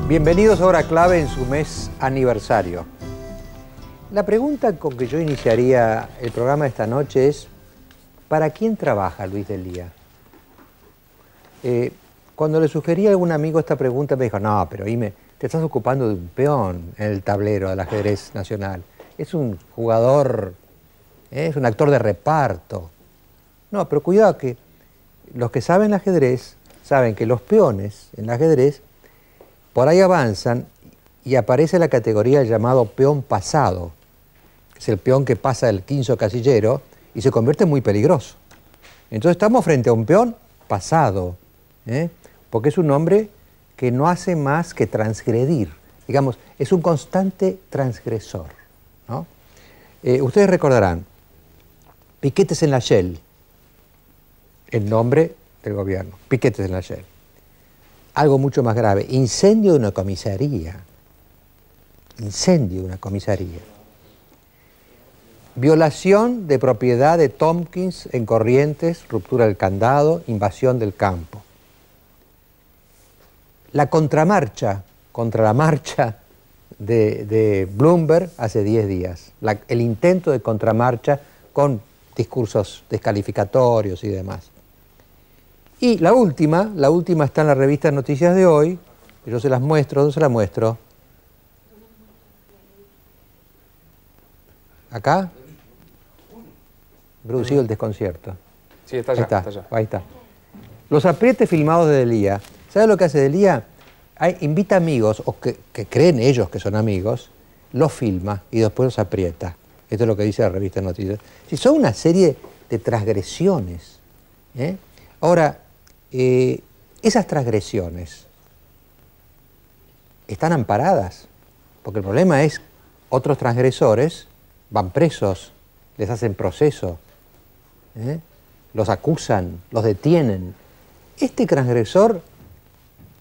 Bienvenidos a Hora Clave en su mes aniversario. La pregunta con que yo iniciaría el programa esta noche es: ¿para quién trabaja Luis D'Elia? Cuando le sugerí a algún amigo esta pregunta me dijo: no, pero Ime, te estás ocupando de un peón en el tablero del ajedrez nacional. Es un jugador, es un actor de reparto. No, pero cuidado, que los que saben ajedrez saben que los peones en el ajedrez por ahí avanzan y aparece la categoría llamado peón pasado. Es el peón que pasa el quinto casillero y se convierte en muy peligroso. Entonces estamos frente a un peón pasado, porque es un hombre que no hace más que transgredir. Digamos, es un constante transgresor, ¿no? Ustedes recordarán, piquetes en la Shell, el nombre del gobierno, piquetes en la Shell. Algo mucho más grave, incendio de una comisaría. Incendio de una comisaría. Violación de propiedad de Tompkins en Corrientes, ruptura del candado, invasión del campo. La contramarcha contra la marcha de Bloomberg hace 10 días. El intento de contramarcha con discursos descalificatorios y demás. Y la última está en la revista Noticias de hoy. Yo se las muestro, ¿dónde se las muestro? ¿Acá? Producido el desconcierto. Sí, está allá, está allá. Ahí está. Los aprietes filmados de D'Elia. ¿Sabe lo que hace D'Elia? Invita amigos, o que creen ellos que son amigos, los filma y después los aprieta. Esto es lo que dice la revista Noticias. Si son una serie de transgresiones. Ahora, esas transgresiones están amparadas, porque el problema es otros transgresores van presos, les hacen proceso, los acusan, los detienen. Este transgresor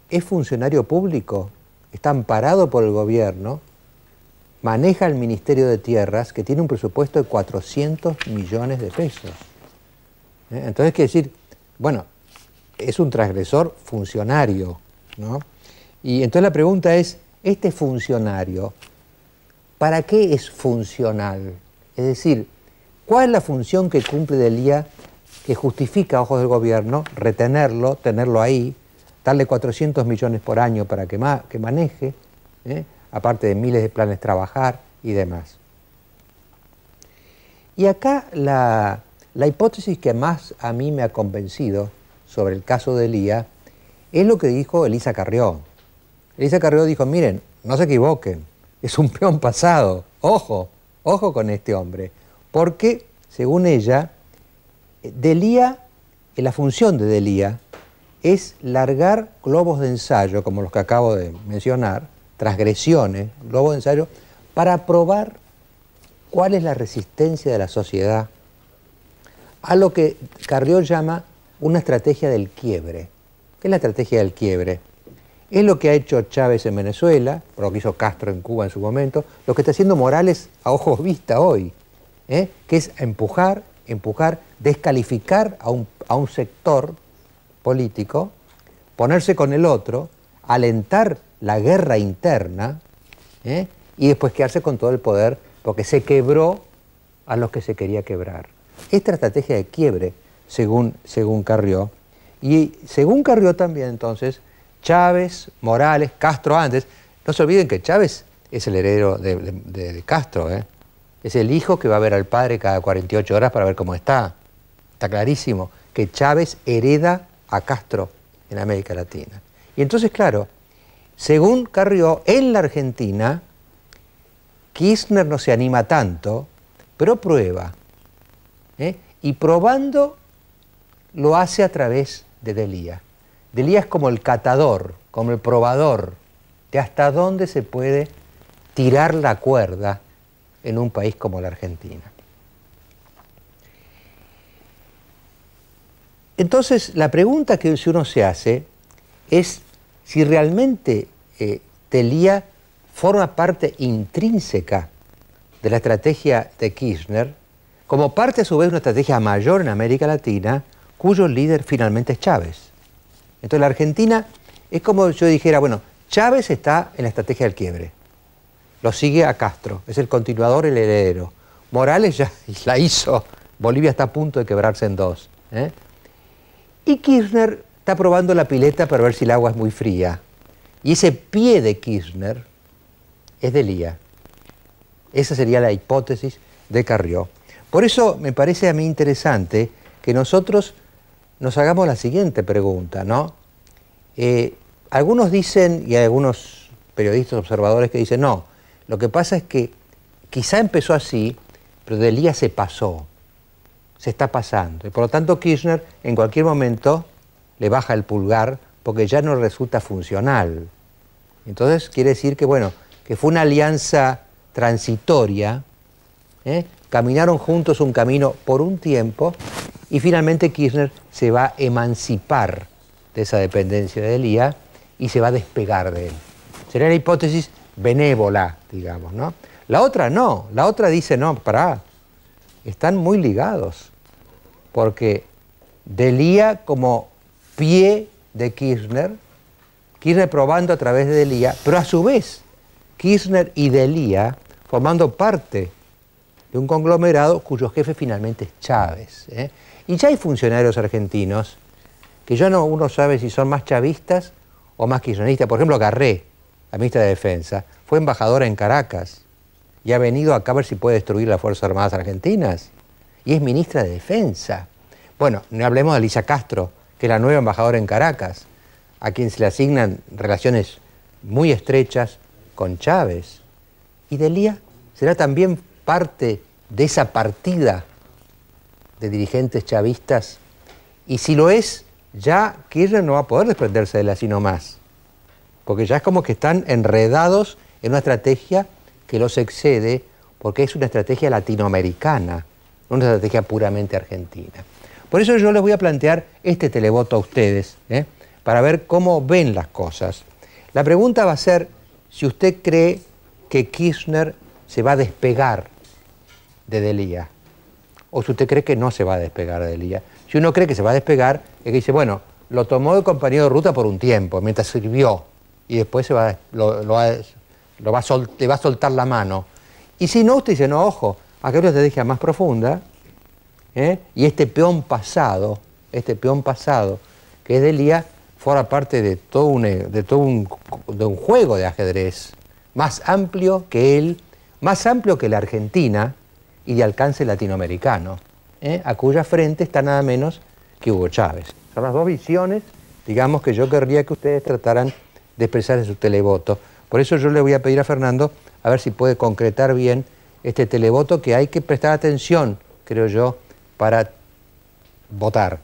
es funcionario público, está amparado por el gobierno, maneja el Ministerio de Tierras, que tiene un presupuesto de 400 millones de pesos. Entonces, quiere decir, bueno, es un transgresor funcionario, ¿no? Y entonces la pregunta es, ¿este funcionario para qué es funcional? Es decir, ¿cuál es la función que cumple D'Elia que justifica a ojos del gobierno retenerlo, tenerlo ahí, darle 400 millones por año para que maneje, aparte de miles de planes trabajar y demás? Y acá la hipótesis que más a mí me ha convencido sobre el caso de D'Elia es lo que dijo Elisa Carrió. Elisa Carrió dijo: miren, no se equivoquen, es un peón pasado, ojo con este hombre, porque, según ella, D'Elia, la función de D'Elia es largar globos de ensayo, como los que acabo de mencionar, transgresiones, globos de ensayo, para probar cuál es la resistencia de la sociedad a lo que Carrió llama una estrategia del quiebre. ¿Qué es la estrategia del quiebre? Es lo que ha hecho Chávez en Venezuela, lo que hizo Castro en Cuba en su momento, lo que está haciendo Morales a ojos vista hoy, que es empujar, descalificar a un sector político, ponerse con el otro, alentar la guerra interna, y después quedarse con todo el poder, porque se quebró a los que se quería quebrar. Esta estrategia de quiebre, según Carrió, y según Carrió también, entonces, Chávez, Morales, Castro antes, no se olviden que Chávez es el heredero de Castro, es el hijo que va a ver al padre cada 48 horas para ver cómo está. Está clarísimo que Chávez hereda a Castro en América Latina. Y entonces, claro, según Carrió, en la Argentina, Kirchner no se anima tanto, pero prueba. Y probando lo hace a través de D'Elia. D'Elia es como el catador, como el probador de hasta dónde se puede tirar la cuerda en un país como la Argentina. Entonces, la pregunta que uno se hace es si realmente D'Elia forma parte intrínseca de la estrategia de Kirchner, como parte a su vez de una estrategia mayor en América Latina, cuyo líder finalmente es Chávez. Entonces la Argentina es como yo dijera, bueno, Chávez está en la estrategia del quiebre. Lo sigue a Castro, es el continuador, el heredero. Morales ya la hizo, Bolivia está a punto de quebrarse en dos. Y Kirchner está probando la pileta para ver si el agua es muy fría. Y ese pie de Kirchner es de Lía. Esa sería la hipótesis de Carrió. Por eso me parece a mí interesante que nosotros nos hagamos la siguiente pregunta, ¿no? Algunos dicen, y hay algunos periodistas observadores que dicen, no, lo que pasa es que quizá empezó así, pero de Lía se pasó, se está pasando. Y por lo tanto Kirchner en cualquier momento le baja el pulgar porque ya no resulta funcional. Entonces quiere decir que, bueno, que fue una alianza transitoria, caminaron juntos un camino por un tiempo y finalmente Kirchner se va a emancipar de esa dependencia de Lía y se va a despegar de él. Sería la hipótesis benévola, digamos, ¿no? La otra no, la otra dice, no, pará, están muy ligados, porque de Lía como pie de Kirchner, Kirchner probando a través de Lía, pero a su vez Kirchner y de Lía formando parte de un conglomerado cuyo jefe finalmente es Chávez. Y ya hay funcionarios argentinos que ya no uno sabe si son más chavistas o más kirchneristas. Por ejemplo, Garré, la ministra de Defensa, fue embajadora en Caracas y ha venido acá a ver si puede destruir las Fuerzas Armadas Argentinas. Y es ministra de Defensa. Bueno, no hablemos de Elisa Castro, que es la nueva embajadora en Caracas, a quien se le asignan relaciones muy estrechas con Chávez. Y de Lía será también parte de esa partida de dirigentes chavistas. Y si lo es, ya Kirchner no va a poder desprenderse de él así nomás. Porque ya es como que están enredados en una estrategia que los excede, porque es una estrategia latinoamericana, no una estrategia puramente argentina. Por eso yo les voy a plantear este televoto a ustedes, para ver cómo ven las cosas. La pregunta va a ser si usted cree que Kirchner se va a despegar de Lía, o si usted cree que no se va a despegar de Lía. Si uno cree que se va a despegar, es que dice, bueno, lo tomó de compañero de ruta por un tiempo, mientras sirvió, y después le va a soltar la mano. Y si no, usted dice, no, ojo, acá hay una estrategia más profunda, y este peón pasado, que es de Lía, forma parte de todo un juego de ajedrez más amplio que él, más amplio que la Argentina y de alcance latinoamericano, a cuya frente está nada menos que Hugo Chávez. Son las dos visiones, digamos, que yo querría que ustedes trataran de expresar en su televoto. Por eso yo le voy a pedir a Fernando a ver si puede concretar bien este televoto, que hay que prestar atención, creo yo, para votar.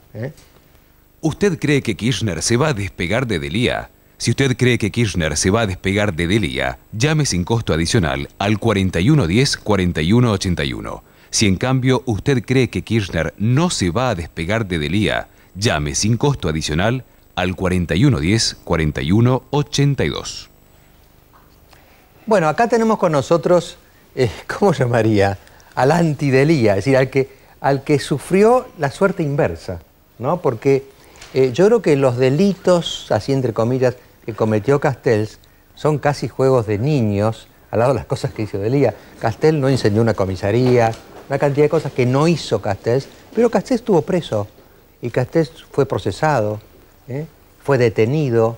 ¿Usted cree que Kirchner se va a despegar de Lía? Si usted cree que Kirchner se va a despegar de Lía, llame sin costo adicional al 4110-4181. Si en cambio usted cree que Kirchner no se va a despegar de Lía, llame sin costo adicional al 4110-4182. Bueno, acá tenemos con nosotros, ¿cómo llamaría? Al anti-Lía, es decir, al que sufrió la suerte inversa, ¿no? Porque yo creo que los delitos, así entre comillas, que cometió Castells son casi juegos de niños al lado de las cosas que hizo de Lía. Castells no incendió una comisaría, una cantidad de cosas que no hizo Castells, pero Castells estuvo preso y Castells fue procesado, fue detenido,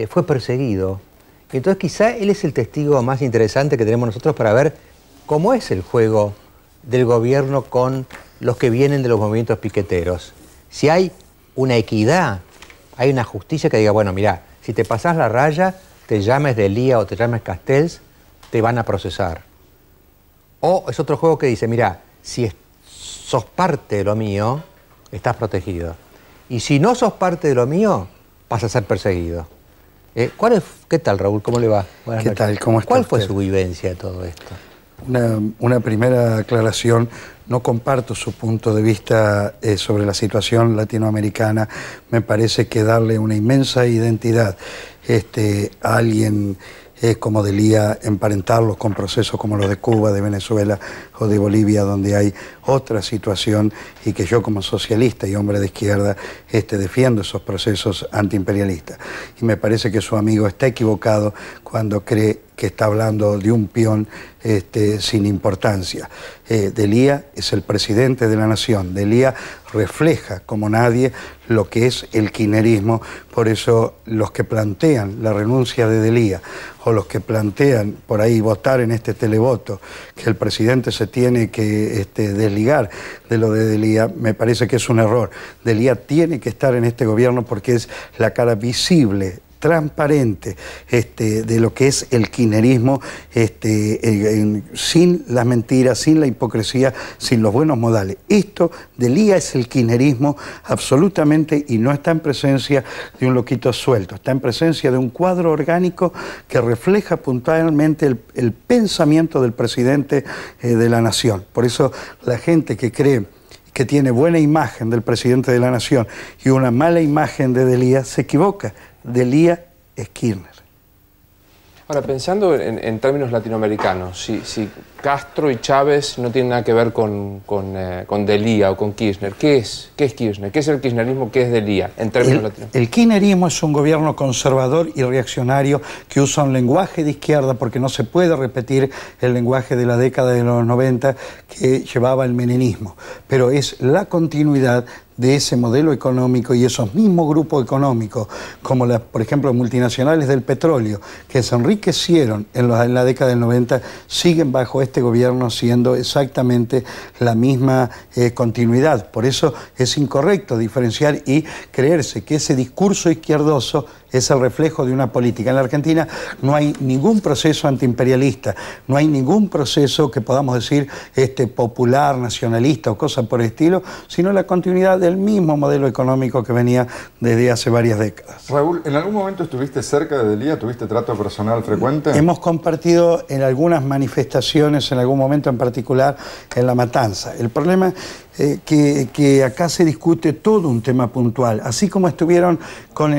fue perseguido. Entonces quizá él es el testigo más interesante que tenemos nosotros para ver cómo es el juego del gobierno con los que vienen de los movimientos piqueteros. Si hay una equidad, hay una justicia que diga, bueno, mira, si te pasás la raya, te llames de Lía o te llames Castells, te van a procesar. O es otro juego que dice, mira, si sos parte de lo mío, estás protegido. Y si no sos parte de lo mío, vas a ser perseguido. ¿Qué tal, Raúl? ¿Cómo le va? Buenas noches. ¿Qué tal? ¿Cómo está ¿Cuál fue usted? su vivencia de todo esto? Una primera aclaración, no comparto su punto de vista sobre la situación latinoamericana. Me parece que darle una inmensa identidad a alguien como de Lía, emparentarlos con procesos como los de Cuba, de Venezuela o de Bolivia, donde hay otra situación y que yo como socialista y hombre de izquierda defiendo esos procesos antiimperialistas. Y me parece que su amigo está equivocado cuando cree que está hablando de un peón sin importancia. D'Elia es el presidente de la nación. D'Elia refleja como nadie lo que es el kirchnerismo. Por eso los que plantean la renuncia de D'Elia o los que plantean por ahí votar en este televoto que el presidente se tiene que desligar de lo de D'Elia, me parece que es un error. D'Elia tiene que estar en este gobierno porque es la cara visible, transparente de lo que es el kirchnerismo, sin las mentiras, sin la hipocresía, sin los buenos modales. Esto, D'Elia es el kirchnerismo absolutamente, y no está en presencia de un loquito suelto, está en presencia de un cuadro orgánico que refleja puntualmente el pensamiento del presidente de la nación. Por eso la gente que cree que tiene buena imagen del presidente de la nación y una mala imagen de D'Elia se equivoca. D'Elia es Kirchner. Ahora, pensando en términos latinoamericanos, si Castro y Chávez no tienen nada que ver con D'Elia o con Kirchner, ¿qué es Kirchner? ¿Qué es el kirchnerismo? ¿Qué es D'Elia en términos latinoamericanos? El kirchnerismo es un gobierno conservador y reaccionario que usa un lenguaje de izquierda porque no se puede repetir el lenguaje de la década de los 90 que llevaba el menemismo, pero es la continuidad de ese modelo económico y esos mismos grupos económicos, como por ejemplo multinacionales del petróleo, que se enriquecieron en la década del 90, siguen bajo este gobierno siendo exactamente la misma continuidad. Por eso es incorrecto diferenciar y creerse que ese discurso izquierdoso es el reflejo de una política. En la Argentina no hay ningún proceso antiimperialista, no hay ningún proceso que podamos decir popular, nacionalista o cosas por el estilo, sino la continuidad del mismo modelo económico que venía desde hace varias décadas. Raúl, ¿en algún momento estuviste cerca de D'Elia? ¿Tuviste trato personal frecuente? Hemos compartido en algunas manifestaciones, en algún momento en particular, en La Matanza. El problema que acá se discute todo un tema puntual, así como estuvieron con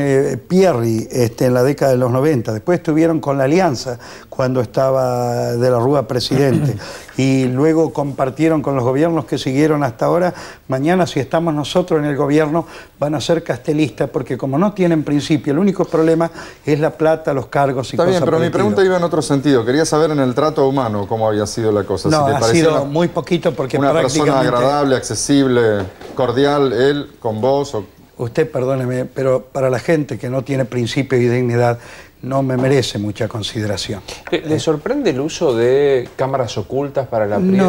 Pierri en la década de los 90, después estuvieron con la Alianza cuando estaba de la Rúa presidente y luego compartieron con los gobiernos que siguieron hasta ahora. Mañana, si estamos nosotros en el gobierno, van a ser castelistas porque como no tienen principio, el único problema es la plata, los cargos y cosas. Está bien, pero mi pregunta iba en otro sentido. Quería saber en el trato humano cómo había sido la cosa. No, si te ha sido muy poquito porque una prácticamente... persona agradable, accesible, cordial, él con vos. Usted, perdóneme, pero para la gente que no tiene principio y dignidad, no me merece mucha consideración. ¿Le sorprende el uso de cámaras ocultas para la PRIEP?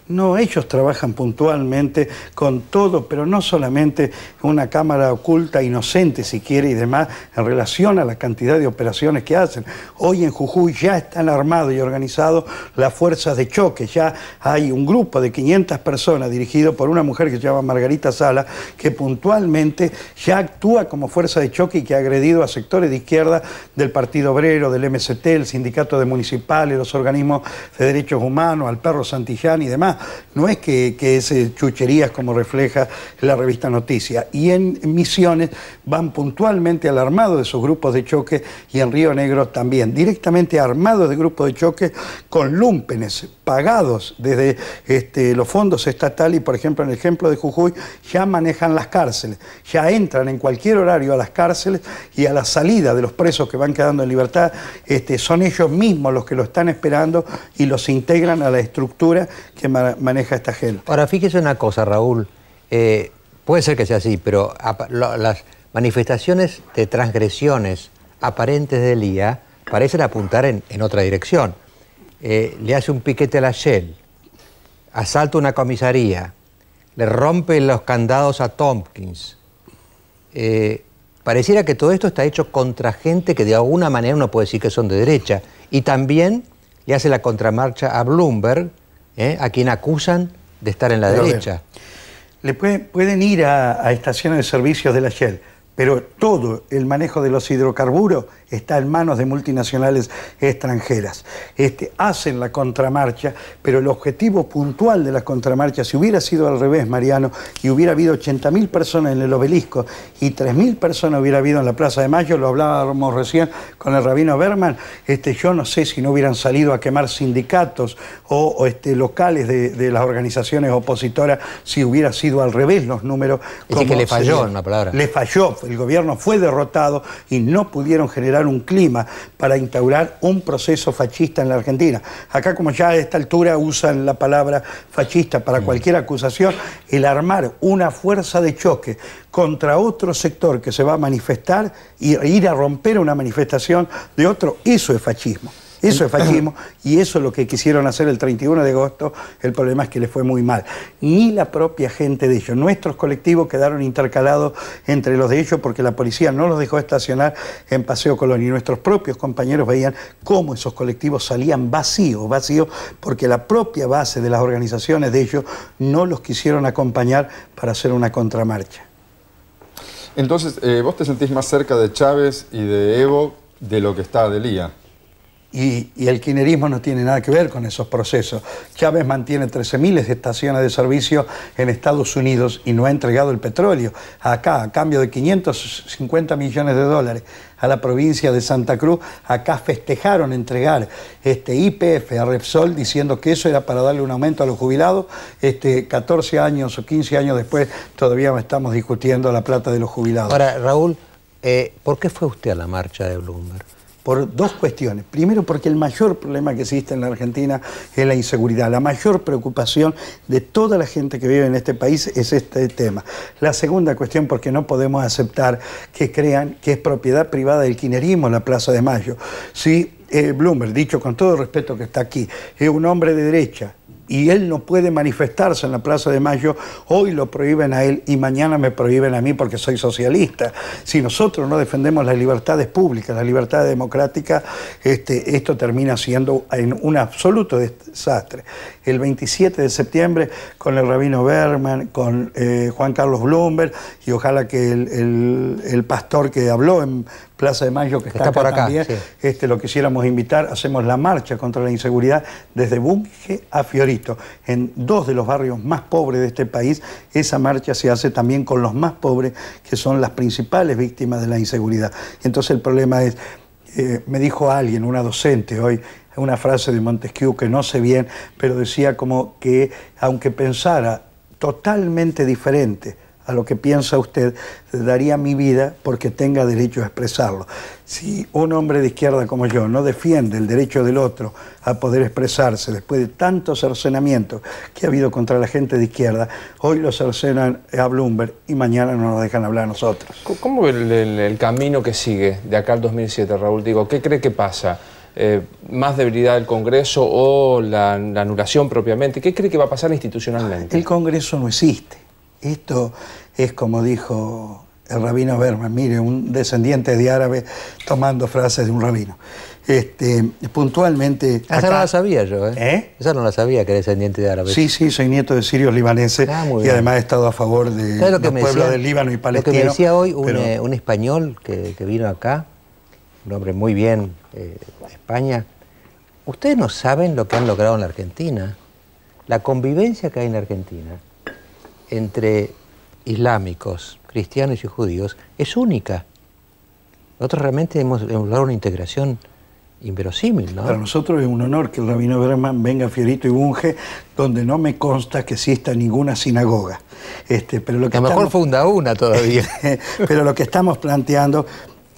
No, ellos trabajan puntualmente con todo, pero no solamente una cámara oculta, inocente si quiere y demás, en relación a la cantidad de operaciones que hacen. Hoy en Jujuy ya están armados y organizados las fuerzas de choque, ya hay un grupo de 500 personas dirigido por una mujer que se llama Margarita Sala, que puntualmente ya actúa como fuerza de choque y que ha agredido a sectores de izquierda del Partido Obrero, del MST, el Sindicato de Municipales, los organismos de derechos humanos, al Perro Santillán y demás. No es que es chucherías como refleja la revista Noticias. Y en Misiones van puntualmente al armado de esos grupos de choque y en Río Negro también, directamente armados de grupos de choque con lúmpenes pagados desde los fondos estatales y, por ejemplo, en el ejemplo de Jujuy, ya manejan las cárceles, ya entran en cualquier horario a las cárceles y a la salida de los presos que van quedando en libertad, son ellos mismos los que lo están esperando y los integran a la estructura que maneja esta gente. Ahora, fíjese una cosa, Raúl, puede ser que sea así, pero las manifestaciones de transgresiones aparentes de D'Elia parecen apuntar en otra dirección. Le hace un piquete a la Shell, asalta una comisaría, le rompe los candados a Tompkins. Pareciera que todo esto está hecho contra gente que de alguna manera uno puede decir que son de derecha. Y también le hace la contramarcha a Bloomberg, a quien acusan de estar en la derecha. Pueden ir a estaciones de servicios de la Shell, pero todo el manejo de los hidrocarburos está en manos de multinacionales extranjeras. Hacen la contramarcha, pero el objetivo puntual de la contramarcha, si hubiera sido al revés, Mariano, y hubiera habido 80.000 personas en el Obelisco y 3.000 personas hubiera habido en la Plaza de Mayo, lo hablábamos recién con el rabino Berman, yo no sé si no hubieran salido a quemar sindicatos o locales de las organizaciones opositoras si hubiera sido al revés los números. Es que le falló, en una palabra. Le falló, el gobierno fue derrotado y no pudieron generar un clima para instaurar un proceso fascista en la Argentina. Acá, como ya a esta altura usan la palabra fascista para cualquier acusación, el armar una fuerza de choque contra otro sector que se va a manifestar y ir a romper una manifestación de otro, eso es fascismo. Eso es fascismo y eso es lo que quisieron hacer el 31 de agosto. El problema es que les fue muy mal. Ni la propia gente de ellos. Nuestros colectivos quedaron intercalados entre los de ellos porque la policía no los dejó estacionar en Paseo Colón. Y nuestros propios compañeros veían cómo esos colectivos salían vacíos, porque la propia base de las organizaciones de ellos no los quisieron acompañar para hacer una contramarcha. Entonces, ¿vos te sentís más cerca de Chávez y de Evo de lo que está Delía? Y el kirchnerismo no tiene nada que ver con esos procesos. Chávez mantiene 13.000 estaciones de servicio en Estados Unidos y no ha entregado el petróleo. Acá, a cambio de 550 millones de dólares a la provincia de Santa Cruz, acá festejaron entregar YPF a Repsol diciendo que eso era para darle un aumento a los jubilados. 14 años o 15 años después todavía estamos discutiendo la plata de los jubilados. Ahora, Raúl, ¿por qué fue usted a la marcha de Bloomberg? Por dos cuestiones. Primero, porque el mayor problema que existe en la Argentina es la inseguridad. La mayor preocupación de toda la gente que vive en este país es este tema. La segunda cuestión, porque no podemos aceptar que crean que es propiedad privada del kirchnerismo la Plaza de Mayo. Si Bloomberg, dicho con todo el respeto que está aquí, es un hombre de derecha, y él no puede manifestarse en la Plaza de Mayo, hoy lo prohíben a él y mañana me prohíben a mí porque soy socialista. Si nosotros no defendemos las libertades públicas, las libertades democráticas, esto termina siendo un absoluto desastre. El 27 de septiembre, con el rabino Berman, con Juan Carlos Bloomberg, y ojalá que el pastor que habló en Plaza de Mayo, que está acá por acá también, sí. Lo quisiéramos invitar, hacemos la marcha contra la inseguridad desde Bunge a Fiorito, en dos de los barrios más pobres de este país. Esa marcha se hace también con los más pobres, que son las principales víctimas de la inseguridad. Entonces el problema es, me dijo alguien, una docente hoy, una frase de Montesquieu que no sé bien, pero decía como que aunque pensara totalmente diferente a lo que piensa usted, daría mi vida porque tenga derecho a expresarlo. Si un hombre de izquierda como yo no defiende el derecho del otro a poder expresarse después de tantos cercenamientos que ha habido contra la gente de izquierda, hoy lo cercenan a Bloomberg y mañana no nos dejan hablar a nosotros. ¿Cómo ve el camino que sigue de acá al 2007, Raúl? Digo, ¿qué cree que pasa? ¿Más debilidad del Congreso o la anulación propiamente? ¿Qué cree que va a pasar institucionalmente? El Congreso no existe. Esto es como dijo el rabino Berman, mire, un descendiente de árabe tomando frases de un rabino. Puntualmente... Esa no la sabía yo, Esa no la sabía, que era descendiente de árabe. Sí, soy nieto de sirios libaneses y además he estado a favor de los pueblos del Líbano y Palestina. Lo que me decía hoy un español que vino acá, un hombre muy bien de España, ustedes no saben lo que han logrado en la Argentina. La convivencia que hay en la Argentina entre islámicos, cristianos y judíos es única. Nosotros realmente hemos logrado una integración inverosímil, ¿no? Para nosotros es un honor que el rabino Berman venga a Fiorito y Bunge, donde no me consta que exista ninguna sinagoga. Pero lo que a lo mejor funda una todavía. Pero lo que estamos planteando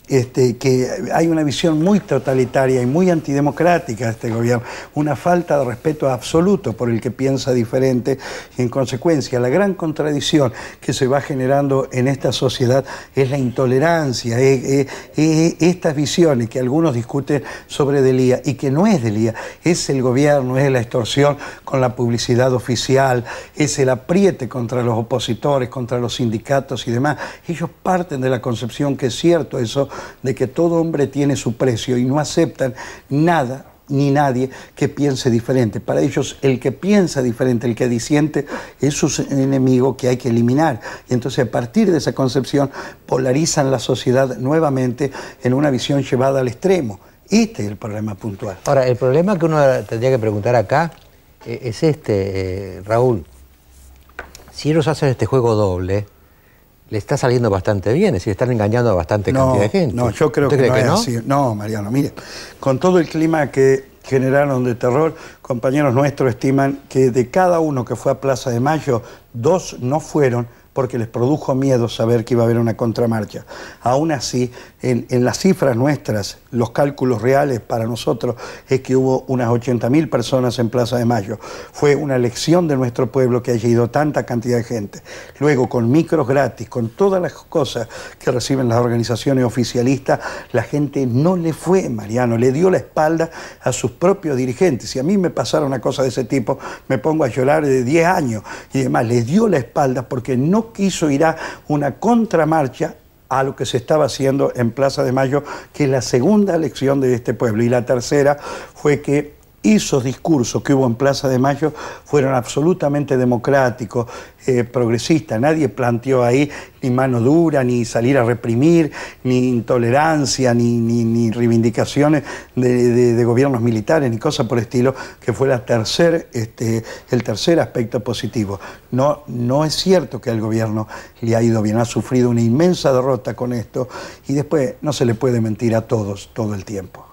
que hay una visión muy totalitaria y muy antidemocrática de este gobierno, una falta de respeto absoluto por el que piensa diferente, y en consecuencia la gran contradicción que se va generando en esta sociedad es la intolerancia, estas visiones que algunos discuten sobre Delía y que no es Delía, es el gobierno, es la extorsión con la publicidad oficial, es el apriete contra los opositores, contra los sindicatos y demás. Ellos parten de la concepción que es cierto eso, de que todo hombre tiene su precio y no aceptan nada ni nadie que piense diferente. Para ellos, el que piensa diferente, el que disiente, es un enemigo que hay que eliminar. Y entonces, a partir de esa concepción, polarizan la sociedad nuevamente en una visión llevada al extremo. Este es el problema puntual. Ahora, el problema que uno tendría que preguntar acá es este, Raúl. Si ellos hacen este juego doble, le está saliendo bastante bien, es decir, están engañando a bastante cantidad de gente. No, yo creo que no es así. No, Mariano, mire, con todo el clima que generaron de terror, compañeros nuestros estiman que de cada uno que fue a Plaza de Mayo, 2 no fueron porque les produjo miedo saber que iba a haber una contramarcha. Aún así, en las cifras nuestras, los cálculos reales para nosotros es que hubo unas 80.000 personas en Plaza de Mayo. Fue una elección de nuestro pueblo que haya ido tanta cantidad de gente. Luego, con micros gratis, con todas las cosas que reciben las organizaciones oficialistas, la gente no le fue, Mariano, le dio la espalda a sus propios dirigentes. Si a mí me pasara una cosa de ese tipo, me pongo a llorar de 10 años y demás. Les dio la espalda porque no quiso ir a una contramarcha a lo que se estaba haciendo en Plaza de Mayo, que es la segunda elección de este pueblo. Y la tercera fue que esos discursos que hubo en Plaza de Mayo fueron absolutamente democráticos, progresistas. Nadie planteó ahí ni mano dura, ni salir a reprimir, ni intolerancia, ni reivindicaciones de gobiernos militares, ni cosas por el estilo, que fue el tercer aspecto positivo. No es cierto que al gobierno le ha ido bien, ha sufrido una inmensa derrota con esto, y después no se le puede mentir a todos todo el tiempo.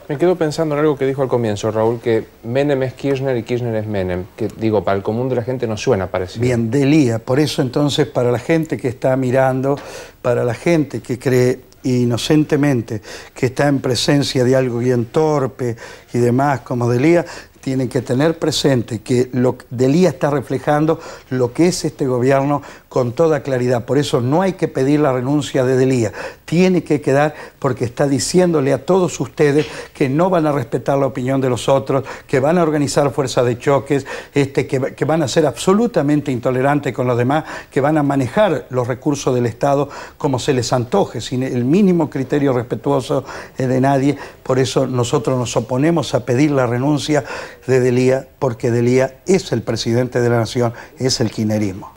Me quedo pensando en algo que dijo al comienzo, Raúl, que Menem es Kirchner y Kirchner es Menem, que digo, para el común de la gente no suena parecido. Bien, Delía, por eso entonces para la gente que está mirando, para la gente que cree inocentemente que está en presencia de algo bien torpe y demás como Delía, tienen que tener presente que Delía está reflejando lo que es este gobierno con toda claridad. Por eso no hay que pedir la renuncia de Delía. Tiene que quedar porque está diciéndole a todos ustedes que no van a respetar la opinión de los otros, que van a organizar fuerzas de choques, que van a ser absolutamente intolerantes con los demás, que van a manejar los recursos del Estado como se les antoje, sin el mínimo criterio respetuoso de nadie. Por eso nosotros nos oponemos a pedir la renuncia de Delía, porque Delía es el presidente de la nación, es el kirchnerismo.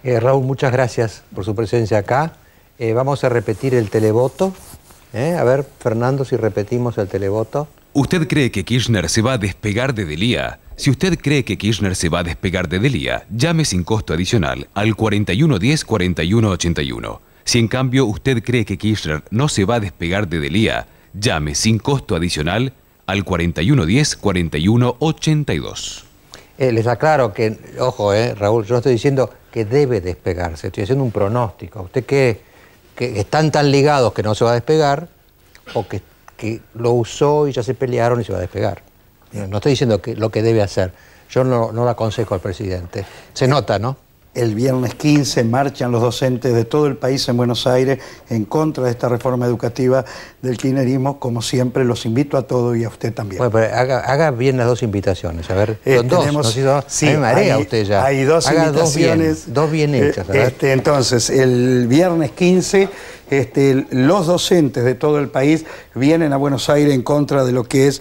Raúl, muchas gracias por su presencia acá. Vamos a repetir el televoto. A ver, Fernando, si repetimos el televoto. ¿Usted cree que Kirchner se va a despegar de Delía? Si usted cree que Kirchner se va a despegar de Delía, llame sin costo adicional al 4110-4181. Si en cambio usted cree que Kirchner no se va a despegar de Delía, llame sin costo adicional al 4110-4182. Les aclaro que, ojo, Raúl, yo no estoy diciendo que debe despegarse, estoy haciendo un pronóstico. ¿Usted que están tan ligados que no se va a despegar o que lo usó y ya se pelearon y se va a despegar? No estoy diciendo lo que debe hacer. Yo no lo aconsejo al presidente. Se nota, ¿no? El viernes 15 marchan los docentes de todo el país en Buenos Aires en contra de esta reforma educativa del kirchnerismo. Como siempre, los invito a todos y a usted también. Bueno, pero haga bien las dos invitaciones. A ver, son dos. Sí, me marea usted ya. Hay dos invitaciones. Dos bien hechas. Entonces, el viernes 15... los docentes de todo el país vienen a Buenos Aires en contra de lo que es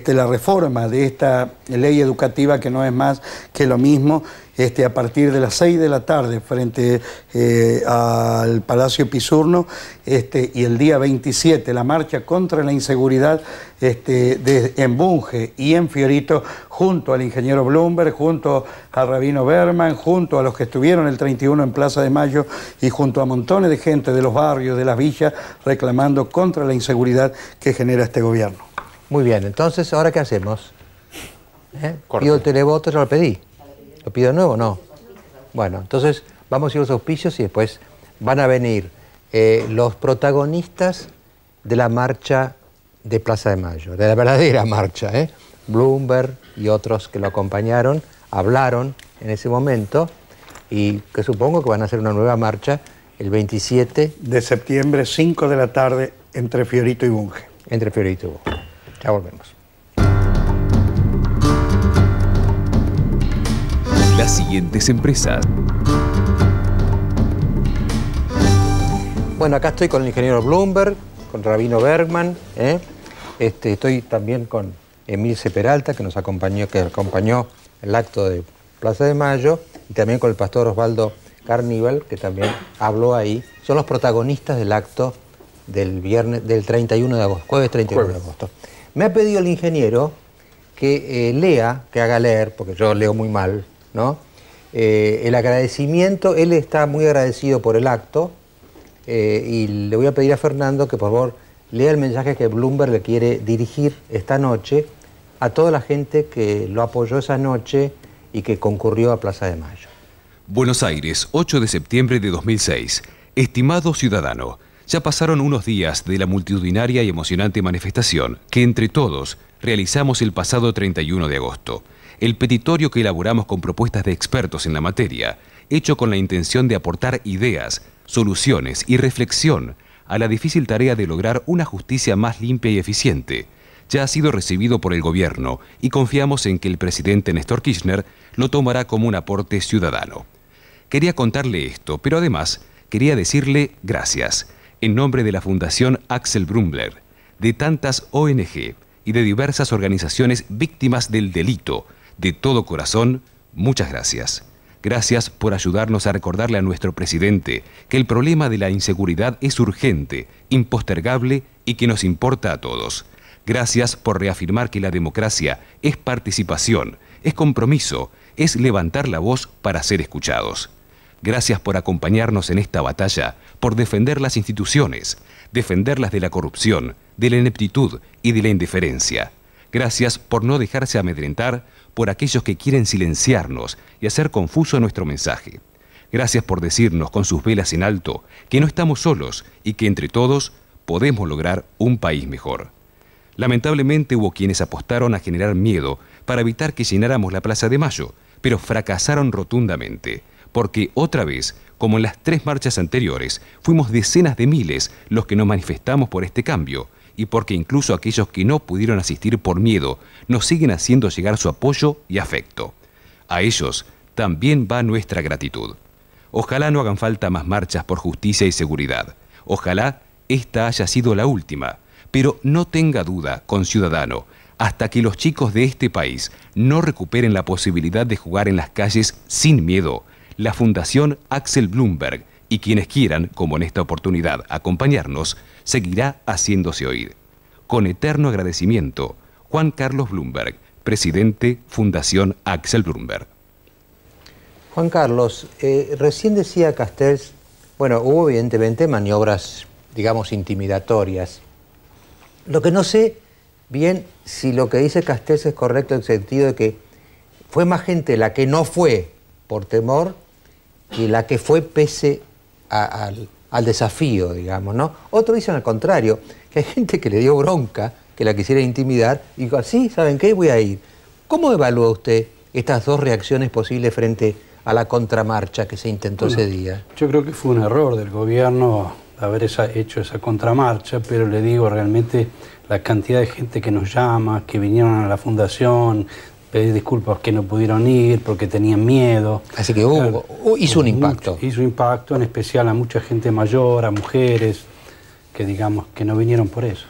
la reforma de esta ley educativa, que no es más que lo mismo, a partir de las 6 de la tarde frente al Palacio Pisurno, y el día 27 la marcha contra la inseguridad en Bunge y en Fiorito, junto al ingeniero Bloomberg, junto al rabino Berman, junto a los que estuvieron el 31 en Plaza de Mayo y junto a montones de gente de los barrios, de las villas, reclamando contra la inseguridad que genera este gobierno. Muy bien, entonces, ¿ahora qué hacemos? ¿Pido el televoto? Ya lo pedí. ¿Lo pido de nuevo? No. Bueno, entonces vamos a ir a los auspicios y después van a venir los protagonistas de la marcha de Plaza de Mayo, de la verdadera marcha, Bloomberg y otros que lo acompañaron, hablaron en ese momento y que supongo que van a hacer una nueva marcha el 27 de septiembre, 5 de la tarde, entre Fiorito y Bunge. Entre Fiorito y Bunge. Ya volvemos. Las siguientes empresas. Bueno, acá estoy con el ingeniero Bloomberg, con Rabino Bergman, Estoy también con Emilce Peralta, que acompañó el acto de Plaza de Mayo, y también con el pastor Osvaldo Carníbal, que también habló ahí. Son los protagonistas del acto del jueves 31 de agosto. Me ha pedido el ingeniero que que haga leer, porque yo leo muy mal, ¿no? El agradecimiento. Él está muy agradecido por el acto, y le voy a pedir a Fernando que por favor lea el mensaje que Bloomberg le quiere dirigir esta noche a toda la gente que lo apoyó esa noche y que concurrió a Plaza de Mayo. Buenos Aires, 8 de septiembre de 2006. Estimado ciudadano, ya pasaron unos días de la multitudinaria y emocionante manifestación que entre todos realizamos el pasado 31 de agosto. El petitorio que elaboramos con propuestas de expertos en la materia, hecho con la intención de aportar ideas, soluciones y reflexión a la difícil tarea de lograr una justicia más limpia y eficiente, ya ha sido recibido por el gobierno y confiamos en que el presidente Néstor Kirchner lo tomará como un aporte ciudadano. Quería contarle esto, pero además quería decirle gracias, en nombre de la Fundación Axel Bloomberg, de tantas ONG y de diversas organizaciones víctimas del delito. De todo corazón, muchas gracias. Gracias por ayudarnos a recordarle a nuestro presidente que el problema de la inseguridad es urgente, impostergable y que nos importa a todos. Gracias por reafirmar que la democracia es participación, es compromiso, es levantar la voz para ser escuchados. Gracias por acompañarnos en esta batalla, por defender las instituciones, defenderlas de la corrupción, de la ineptitud y de la indiferencia. Gracias por no dejarse amedrentar por aquellos que quieren silenciarnos y hacer confuso nuestro mensaje. Gracias por decirnos con sus velas en alto que no estamos solos y que entre todos podemos lograr un país mejor. Lamentablemente hubo quienes apostaron a generar miedo para evitar que llenáramos la Plaza de Mayo, pero fracasaron rotundamente, porque otra vez, como en las 3 marchas anteriores, fuimos decenas de miles los que nos manifestamos por este cambio, y porque incluso aquellos que no pudieron asistir por miedo nos siguen haciendo llegar su apoyo y afecto. A ellos también va nuestra gratitud. Ojalá no hagan falta más marchas por justicia y seguridad. Ojalá esta haya sido la última. Pero no tenga duda, conciudadano, hasta que los chicos de este país no recuperen la posibilidad de jugar en las calles sin miedo, la Fundación Axel Bloomberg y quienes quieran, como en esta oportunidad, acompañarnos, seguirá haciéndose oír. Con eterno agradecimiento, Juan Carlos Bloomberg, presidente, Fundación Axel Bloomberg. Juan Carlos, recién decía Castells, bueno, hubo evidentemente maniobras, digamos, intimidatorias. Lo que no sé bien si lo que dice Castells es correcto en el sentido de que fue más gente la que no fue por temor que la que fue pese al desafío, digamos, ¿no? Otros dicen al contrario, que hay gente que le dio bronca, que la quisiera intimidar, y dijo, sí, ¿saben qué? Voy a ir. ¿Cómo evalúa usted estas dos reacciones posibles frente a la contramarcha que se intentó ese día? Yo creo que fue un error del gobierno haber hecho esa contramarcha, pero le digo, realmente la cantidad de gente que nos llama, que vinieron a la fundación, pedir disculpas que no pudieron ir porque tenían miedo. Así que hizo un impacto. Hizo impacto, en especial a mucha gente mayor, a mujeres, que digamos que no vinieron por eso.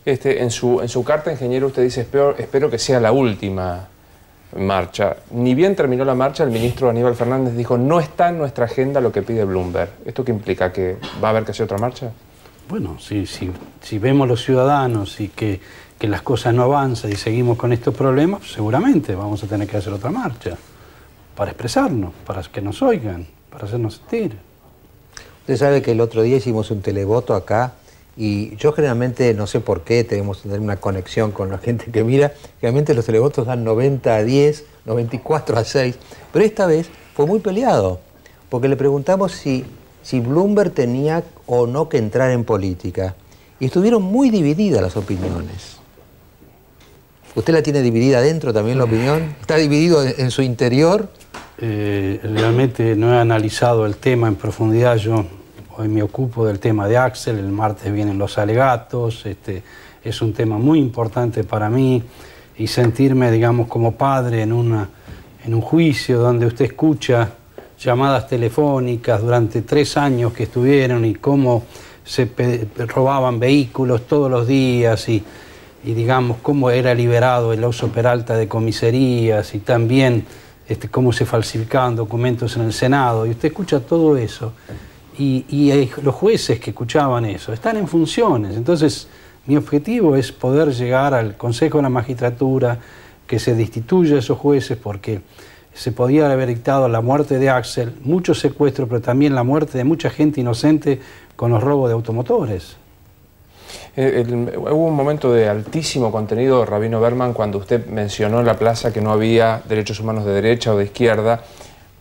En su carta, ingeniero, usted dice, espero que sea la última marcha. Ni bien terminó la marcha, el ministro Aníbal Fernández dijo, no está en nuestra agenda lo que pide Bloomberg. ¿Esto qué implica? ¿Que va a haber que hacer otra marcha? Bueno, si vemos los ciudadanos y que las cosas no avanzan y seguimos con estos problemas, seguramente vamos a tener que hacer otra marcha para expresarnos, para que nos oigan, para hacernos sentir. Usted sabe que el otro día hicimos un televoto acá y yo generalmente, no sé por qué, tenemos que tener una conexión con la gente que mira, generalmente los televotos dan 90-10, 94-6, pero esta vez fue muy peleado, porque le preguntamos si Bloomberg tenía o no que entrar en política, y estuvieron muy divididas las opiniones. ¿Usted la tiene dividida adentro también la opinión? ¿Está dividido en su interior? Realmente no he analizado el tema en profundidad. Yo hoy me ocupo del tema de Axel, el martes vienen los alegatos. Es un tema muy importante para mí y sentirme, digamos, como padre en un juicio donde usted escucha llamadas telefónicas durante 3 años que estuvieron y cómo robaban vehículos todos los días y digamos cómo era liberado el Oso Peralta de comisarías y también cómo se falsificaban documentos en el Senado. Y usted escucha todo eso y los jueces que escuchaban eso están en funciones. Entonces mi objetivo es poder llegar al Consejo de la Magistratura, que se destituya a esos jueces, porque se podía haber dictado la muerte de Axel, muchos secuestros, pero también la muerte de mucha gente inocente con los robos de automotores. Hubo un momento de altísimo contenido, Rabino Berman, cuando usted mencionó en la plaza que no había derechos humanos de derecha o de izquierda.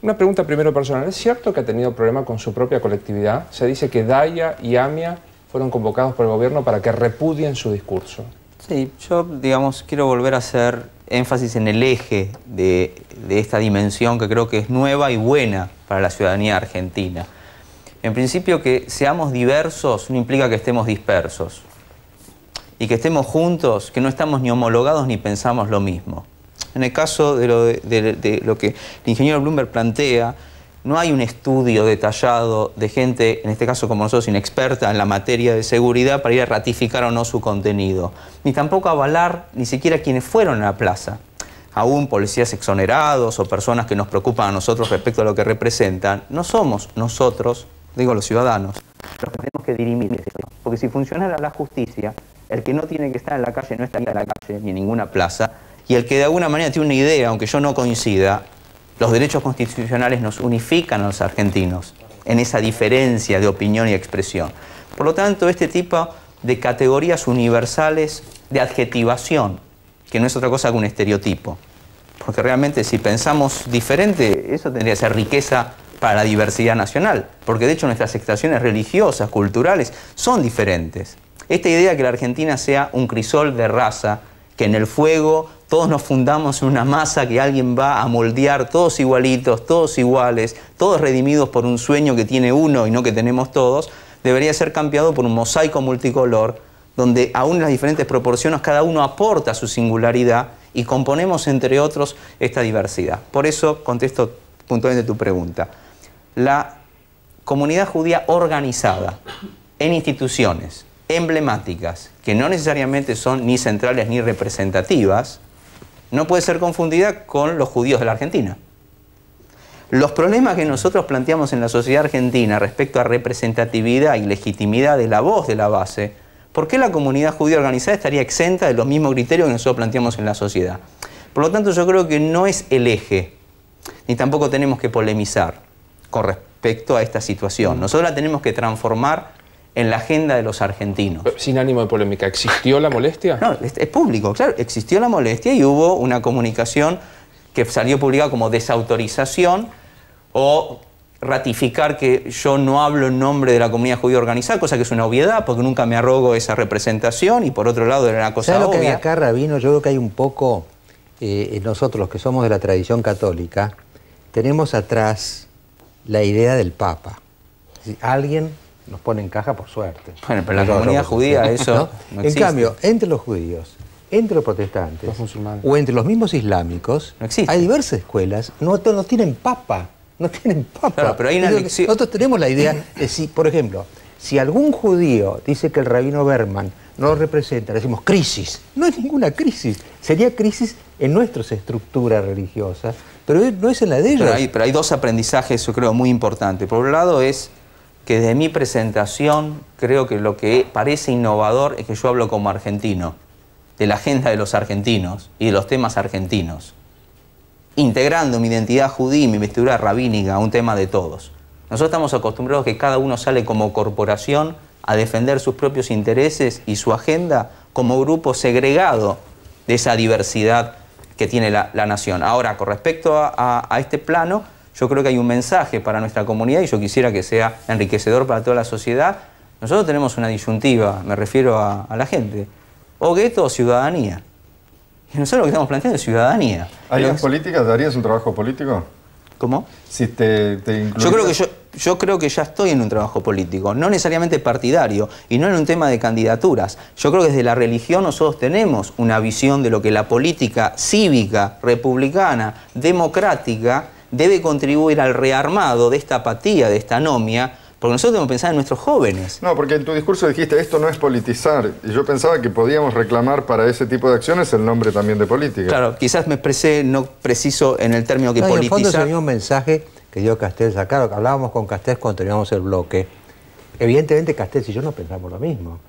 Una pregunta primero personal. ¿Es cierto que ha tenido problemas con su propia colectividad? Se dice que Daya y AMIA fueron convocados por el gobierno para que repudien su discurso. Sí, yo, digamos, quiero volver a hacer énfasis en el eje de esta dimensión que creo que es nueva y buena para la ciudadanía argentina. En principio, que seamos diversos no implica que estemos dispersos. Y que estemos juntos, que no estamos ni homologados ni pensamos lo mismo. En el caso de lo que el ingeniero Bloomberg plantea, no hay un estudio detallado de gente, en este caso como nosotros, inexperta en la materia de seguridad para ir a ratificar o no su contenido. Ni tampoco avalar ni siquiera quienes fueron a la plaza. Aún policías exonerados o personas que nos preocupan a nosotros respecto a lo que representan, no somos nosotros, digo los ciudadanos, los que tenemos que dirimir eso. Porque si funcionara la justicia, el que no tiene que estar en la calle no estaría en la calle ni en ninguna plaza, y el que de alguna manera tiene una idea, aunque yo no coincida, los derechos constitucionales nos unifican a los argentinos en esa diferencia de opinión y expresión. Por lo tanto, este tipo de categorías universales de adjetivación, que no es otra cosa que un estereotipo, porque realmente si pensamos diferente, eso tendría que ser riqueza para la diversidad nacional, porque de hecho nuestras expresiones religiosas, culturales, son diferentes. Esta idea de que la Argentina sea un crisol de raza, que en el fuego todos nos fundamos en una masa que alguien va a moldear, todos igualitos, todos iguales, todos redimidos por un sueño que tiene uno y no que tenemos todos, debería ser cambiado por un mosaico multicolor, donde aún en las diferentes proporciones cada uno aporta su singularidad y componemos entre otros esta diversidad. Por eso contesto puntualmente tu pregunta. La comunidad judía organizada en instituciones emblemáticas, que no necesariamente son ni centrales ni representativas, no puede ser confundida con los judíos de la Argentina. Los problemas que nosotros planteamos en la sociedad argentina respecto a representatividad y legitimidad de la voz de la base, ¿por qué la comunidad judía organizada estaría exenta de los mismos criterios que nosotros planteamos en la sociedad? Por lo tanto, yo creo que no es el eje, ni tampoco tenemos que polemizar con respecto a esta situación. Nosotros la tenemos que transformar en la agenda de los argentinos. Sin ánimo de polémica, ¿existió la molestia? No, es público, claro, existió la molestia y hubo una comunicación que salió publicada como desautorización o ratificar que yo no hablo en nombre de la comunidad judía organizada, cosa que es una obviedad porque nunca me arrogo esa representación y por otro lado era una cosa obvia. ¿Sabes lo que hay acá, Rabino? Yo creo que hay un poco, nosotros los que somos de la tradición católica, tenemos atrás la idea del Papa. Es decir, alguien nos pone en caja por suerte. Bueno, pero en la comunidad judía eso no existe. En cambio, entre los judíos, entre los protestantes, los musulmanes, o entre los mismos islámicos, no existe. Hay diversas escuelas, no tienen papa, no tienen papa. Claro, pero hay una lección. Nosotros tenemos la idea de si, por ejemplo, si algún judío dice que el rabino Berman no lo representa, le decimos crisis. No es ninguna crisis, sería crisis en nuestras estructuras religiosas, pero no es en la de ellos. Pero hay dos aprendizajes, yo creo, muy importantes. Por un lado es que desde mi presentación creo que lo que parece innovador es que yo hablo como argentino, de la agenda de los argentinos y de los temas argentinos, integrando mi identidad judía y mi vestidura rabínica a un tema de todos. Nosotros estamos acostumbrados a que cada uno sale como corporación a defender sus propios intereses y su agenda como grupo segregado de esa diversidad que tiene la nación. Ahora, con respecto a este plano, yo creo que hay un mensaje para nuestra comunidad y yo quisiera que sea enriquecedor para toda la sociedad. Nosotros tenemos una disyuntiva, me refiero a la gente, o gueto o ciudadanía. Y nosotros lo que estamos planteando es ciudadanía. ¿Harías política? ¿Darías un trabajo político? ¿Cómo? Si te incluirías... Yo creo que ya estoy en un trabajo político, no necesariamente partidario y no en un tema de candidaturas. Yo creo que desde la religión nosotros tenemos una visión de lo que la política cívica, republicana, democrática debe contribuir al rearmado de esta apatía, de esta anomia, Porque nosotros tenemos que pensar en nuestros jóvenes. No, porque en tu discurso dijiste, esto no es politizar. Y yo pensaba que podíamos reclamar para ese tipo de acciones el nombre también de política. Claro, quizás me expresé no preciso en el término que politizar. En el fondo es el mismo mensaje que dio Castells acá. Lo que hablábamos con Castells cuando terminamos el bloque. Evidentemente Castells y yo no pensamos lo mismo.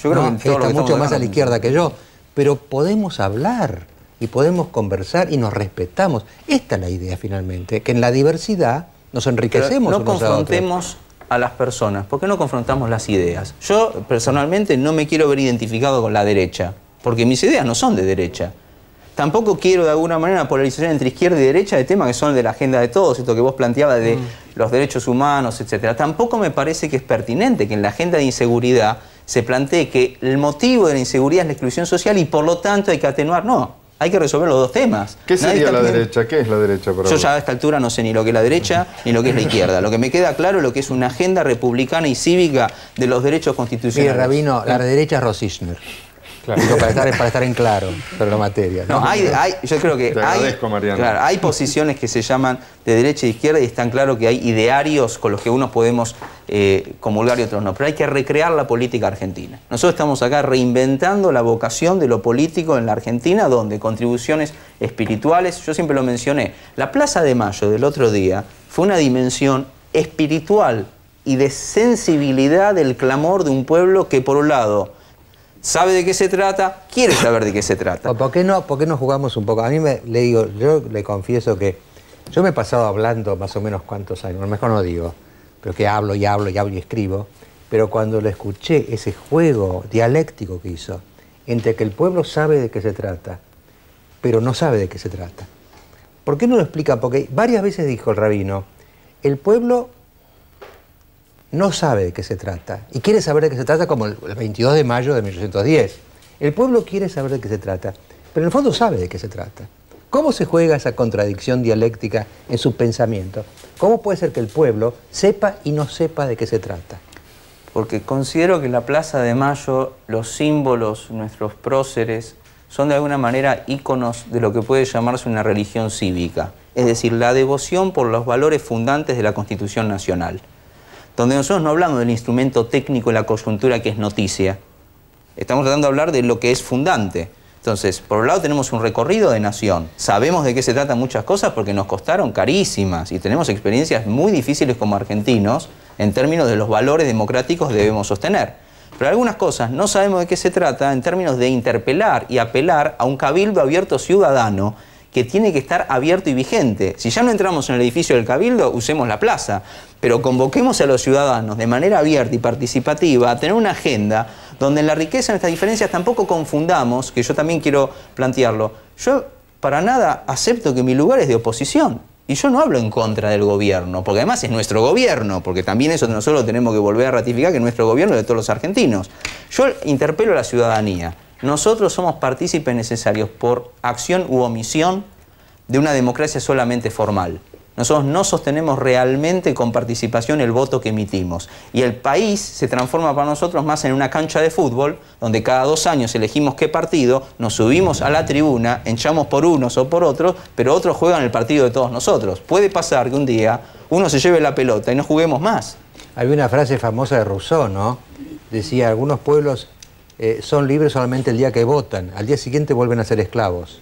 Yo creo que está mucho más a la izquierda que yo. Pero podemos hablar y podemos conversar y nos respetamos. Esta es la idea finalmente, que en la diversidad nos enriquecemos. Pero no confrontemos a las personas. ¿Por qué no confrontamos las ideas? Yo personalmente no me quiero ver identificado con la derecha, porque mis ideas no son de derecha. Tampoco quiero de alguna manera una polarización entre izquierda y derecha de temas que son de la agenda de todos, esto que vos planteabas de los derechos humanos, etc. Tampoco me parece que es pertinente que en la agenda de inseguridad se plantee que el motivo de la inseguridad es la exclusión social y por lo tanto hay que atenuar. No. Hay que resolver los dos temas. ¿Qué sería la derecha? ¿Qué es la derecha para Yo vos? ya a esta altura no sé ni lo que es la derecha ni lo que es la izquierda. Lo que me queda claro es lo que es una agenda republicana y cívica de los derechos constitucionales. Mire, Rabino, la derecha es Rosishner. Claro. Digo, para estar en claro sobre la materia. No, yo creo que Te agradezco, Mariano. Claro, hay posiciones que se llaman de derecha e izquierda y están claro que hay idearios con los que unos podemos comulgar y otros no. Pero hay que recrear la política argentina. Nosotros estamos acá reinventando la vocación de lo político en la Argentina, donde contribuciones espirituales, yo siempre lo mencioné, la Plaza de Mayo del otro día fue una dimensión espiritual y de sensibilidad del clamor de un pueblo que por un lado sabe de qué se trata, quiere saber de qué se trata. ¿Por qué no jugamos un poco? A mí yo le confieso que yo me he pasado hablando más o menos cuántos años, a lo mejor no digo, pero que hablo y escribo, pero cuando le escuché ese juego dialéctico que hizo, entre que el pueblo sabe de qué se trata, pero no sabe de qué se trata. ¿Por qué no lo explica? Porque varias veces dijo el rabino, el pueblo no sabe de qué se trata y quiere saber de qué se trata como el 22 de mayo de 1810. El pueblo quiere saber de qué se trata, pero en el fondo sabe de qué se trata. ¿Cómo se juega esa contradicción dialéctica en su pensamiento? ¿Cómo puede ser que el pueblo sepa y no sepa de qué se trata? Porque considero que la Plaza de Mayo, los símbolos, nuestros próceres, son de alguna manera íconos de lo que puede llamarse una religión cívica, es decir, la devoción por los valores fundantes de la Constitución Nacional, donde nosotros no hablamos del instrumento técnico en la coyuntura que es noticia. Estamos tratando de hablar de lo que es fundante. Entonces, por un lado tenemos un recorrido de nación. Sabemos de qué se tratan muchas cosas porque nos costaron carísimas y tenemos experiencias muy difíciles como argentinos en términos de los valores democráticos que debemos sostener. Pero algunas cosas no sabemos de qué se trata en términos de interpelar y apelar a un cabildo abierto ciudadano que tiene que estar abierto y vigente. Si ya no entramos en el edificio del Cabildo, usemos la plaza, pero convoquemos a los ciudadanos de manera abierta y participativa a tener una agenda donde en la riqueza de estas diferencias tampoco confundamos, que yo también quiero plantearlo. Yo para nada acepto que mi lugar es de oposición. Y yo no hablo en contra del gobierno, porque además es nuestro gobierno, porque también eso nosotros tenemos que volver a ratificar, que es nuestro gobierno de todos los argentinos. Yo interpelo a la ciudadanía. Nosotros somos partícipes necesarios por acción u omisión de una democracia solamente formal. Nosotros no sostenemos realmente con participación el voto que emitimos. Y el país se transforma para nosotros más en una cancha de fútbol, donde cada 2 años elegimos qué partido, nos subimos a la tribuna, hinchamos por unos o por otros, pero otros juegan el partido de todos nosotros. Puede pasar que un día uno se lleve la pelota y no juguemos más. Hay una frase famosa de Rousseau, ¿no? Decía, algunos pueblos son libres solamente el día que votan, al día siguiente vuelven a ser esclavos.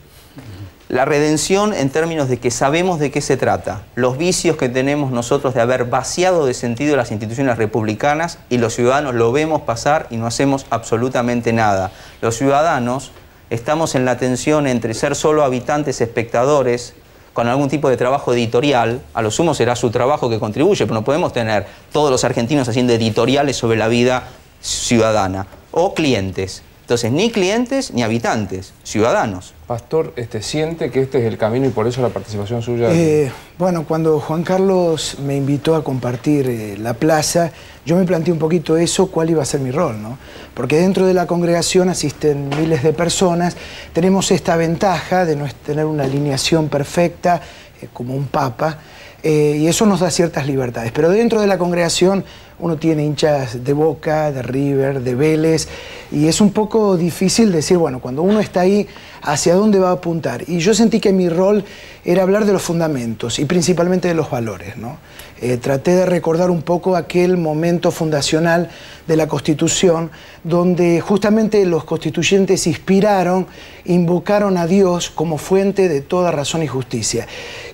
La redención en términos de que sabemos de qué se trata, los vicios que tenemos nosotros de haber vaciado de sentido las instituciones republicanas y los ciudadanos lo vemos pasar y no hacemos absolutamente nada. Los ciudadanos estamos en la tensión entre ser solo habitantes, espectadores, con algún tipo de trabajo editorial, a lo sumo será su trabajo que contribuye, pero no podemos tener todos los argentinos haciendo editoriales sobre la vida ciudadana, o clientes. Entonces, ni clientes ni habitantes, ciudadanos. Pastor, ¿siente que este es el camino y por eso la participación suya? Bueno, cuando Juan Carlos me invitó a compartir la plaza, yo me planteé un poquito eso, cuál iba a ser mi rol, ¿no? Porque dentro de la congregación asisten miles de personas, tenemos esta ventaja de no tener una alineación perfecta, como un papa, y eso nos da ciertas libertades. Pero dentro de la congregación uno tiene hinchas de Boca, de River, de Vélez, y es un poco difícil decir, bueno, cuando uno está ahí, ¿hacia dónde va a apuntar? Y yo sentí que mi rol era hablar de los fundamentos y principalmente de los valores, ¿no? Traté de recordar un poco aquel momento fundacional de la Constitución, donde justamente los constituyentes inspiraron, invocaron a Dios como fuente de toda razón y justicia.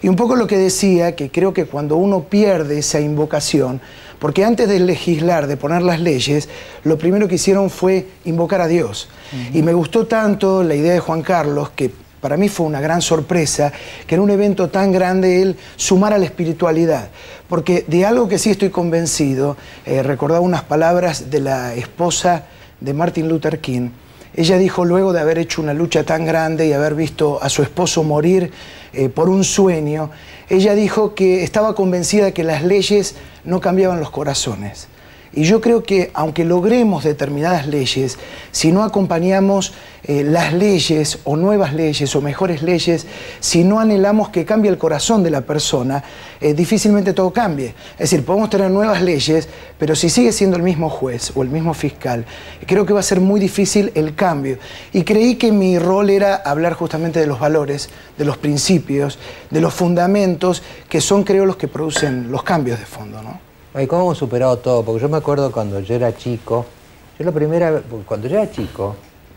Y un poco lo que decía, que creo que cuando uno pierde esa invocación, porque antes de legislar, de poner las leyes, lo primero que hicieron fue invocar a Dios. Y me gustó tanto la idea de Juan Carlos, que para mí fue una gran sorpresa, que en un evento tan grande él sumara la espiritualidad. Porque de algo que sí estoy convencido, recordaba unas palabras de la esposa de Martin Luther King. Ella dijo, luego de haber hecho una lucha tan grande y haber visto a su esposo morir por un sueño, ella dijo que estaba convencida de que las leyes no cambiaban los corazones. Y yo creo que aunque logremos determinadas leyes, si no acompañamos las leyes o nuevas leyes o mejores leyes, si no anhelamos que cambie el corazón de la persona, difícilmente todo cambie. Es decir, podemos tener nuevas leyes, pero si sigue siendo el mismo juez o el mismo fiscal, creo que va a ser muy difícil el cambio. Y creí que mi rol era hablar justamente de los valores, de los principios, de los fundamentos, que son, creo, los que producen los cambios de fondo, ¿no? ¿Y cómo hemos superado todo? Porque yo me acuerdo cuando yo era chico, cuando yo era chico,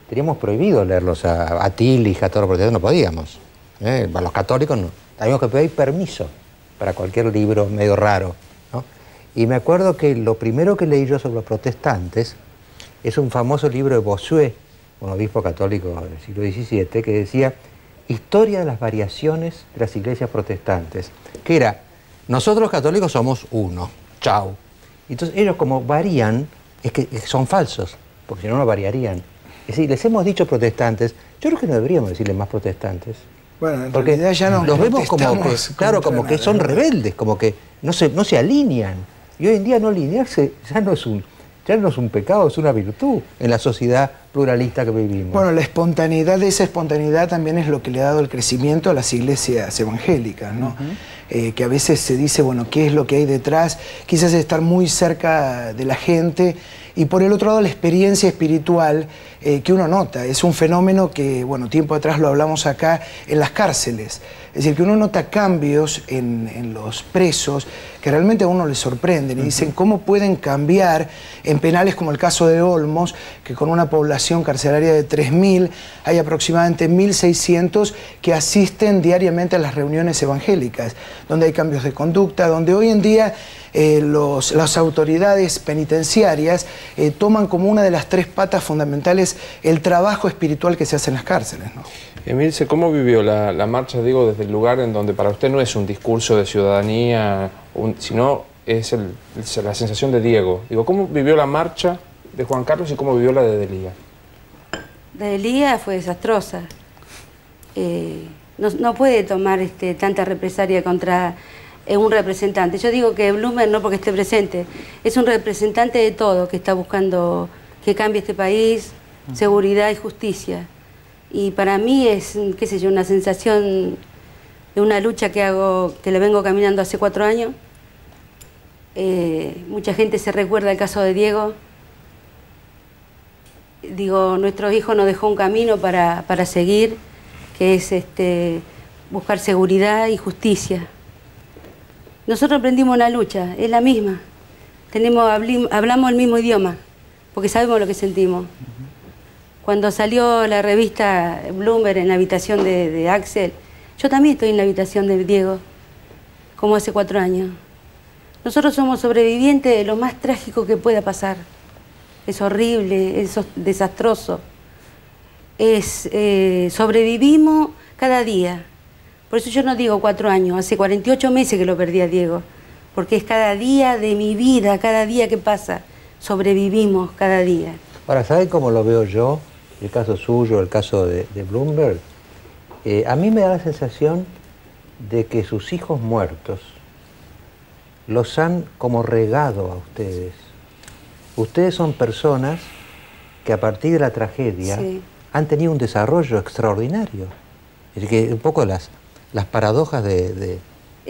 teníamos prohibido leerlos a Tillich, a todos los protestantes, no podíamos. A los católicos no. Teníamos que pedir permiso para cualquier libro medio raro, ¿no? Y me acuerdo que lo primero que leí yo sobre los protestantes es un famoso libro de Bossuet, un obispo católico del siglo XVII, que decía Historia de las variaciones de las iglesias protestantes, que era, nosotros los católicos somos uno. Chau. Entonces ellos como varían, es que son falsos, porque si no, no variarían. Es decir, les hemos dicho protestantes, yo creo que no deberíamos decirles más protestantes. Bueno, en porque realidad ya no los vemos como que, claro, como que son rebeldes, como que no se alinean. Y hoy en día no alinearse ya no es un pecado, es una virtud en la sociedad pluralista que vivimos. Bueno, la espontaneidad de esa espontaneidad también es lo que le ha dado el crecimiento a las iglesias evangélicas, ¿no? Que a veces se dice, bueno, ¿qué es lo que hay detrás? Quizás estar muy cerca de la gente. Y por el otro lado, la experiencia espiritual que uno nota. Es un fenómeno que, bueno, tiempo atrás lo hablamos acá, en las cárceles. Es decir, que uno nota cambios en los presos que realmente a uno le sorprenden y dicen cómo pueden cambiar en penales como el caso de Olmos, que con una población carcelaria de 3.000 hay aproximadamente 1.600 que asisten diariamente a las reuniones evangélicas, donde hay cambios de conducta, donde hoy en día las autoridades penitenciarias toman como una de las 3 patas fundamentales el trabajo espiritual que se hace en las cárceles, ¿no? Emilce, ¿cómo vivió la marcha, digo, desde el lugar en donde para usted no es un discurso de ciudadanía, sino es la sensación de Diego? Digo, ¿cómo vivió la marcha de Juan Carlos y cómo vivió la de Delía? La de Delía fue desastrosa. No puede tomar tanta represalia contra un representante. Yo digo que Bloomberg, no porque esté presente, es un representante de todo, que está buscando que cambie este país, seguridad y justicia. Y para mí es, qué sé yo, una sensación de una lucha que le vengo caminando hace 4 años. Mucha gente se recuerda el caso de Diego. Digo, nuestro hijo nos dejó un camino para seguir, que es buscar seguridad y justicia. Nosotros emprendimos una lucha, es la misma. Hablamos el mismo idioma, porque sabemos lo que sentimos. Cuando salió la revista Bloomberg en la habitación de Axel, yo también estoy en la habitación de Diego, como hace 4 años. Nosotros somos sobrevivientes de lo más trágico que pueda pasar. Es horrible, es desastroso. Sobrevivimos cada día. Por eso yo no digo 4 años, hace 48 meses que lo perdí a Diego. Porque es cada día de mi vida, cada día que pasa, sobrevivimos cada día. Ahora, ¿sabe cómo lo veo yo? El caso suyo, el caso de Bloomberg. A mí me da la sensación de que sus hijos muertos los han como regado a ustedes. Ustedes son personas que a partir de la tragedia han tenido un desarrollo extraordinario. Es decir, que un poco las paradojas de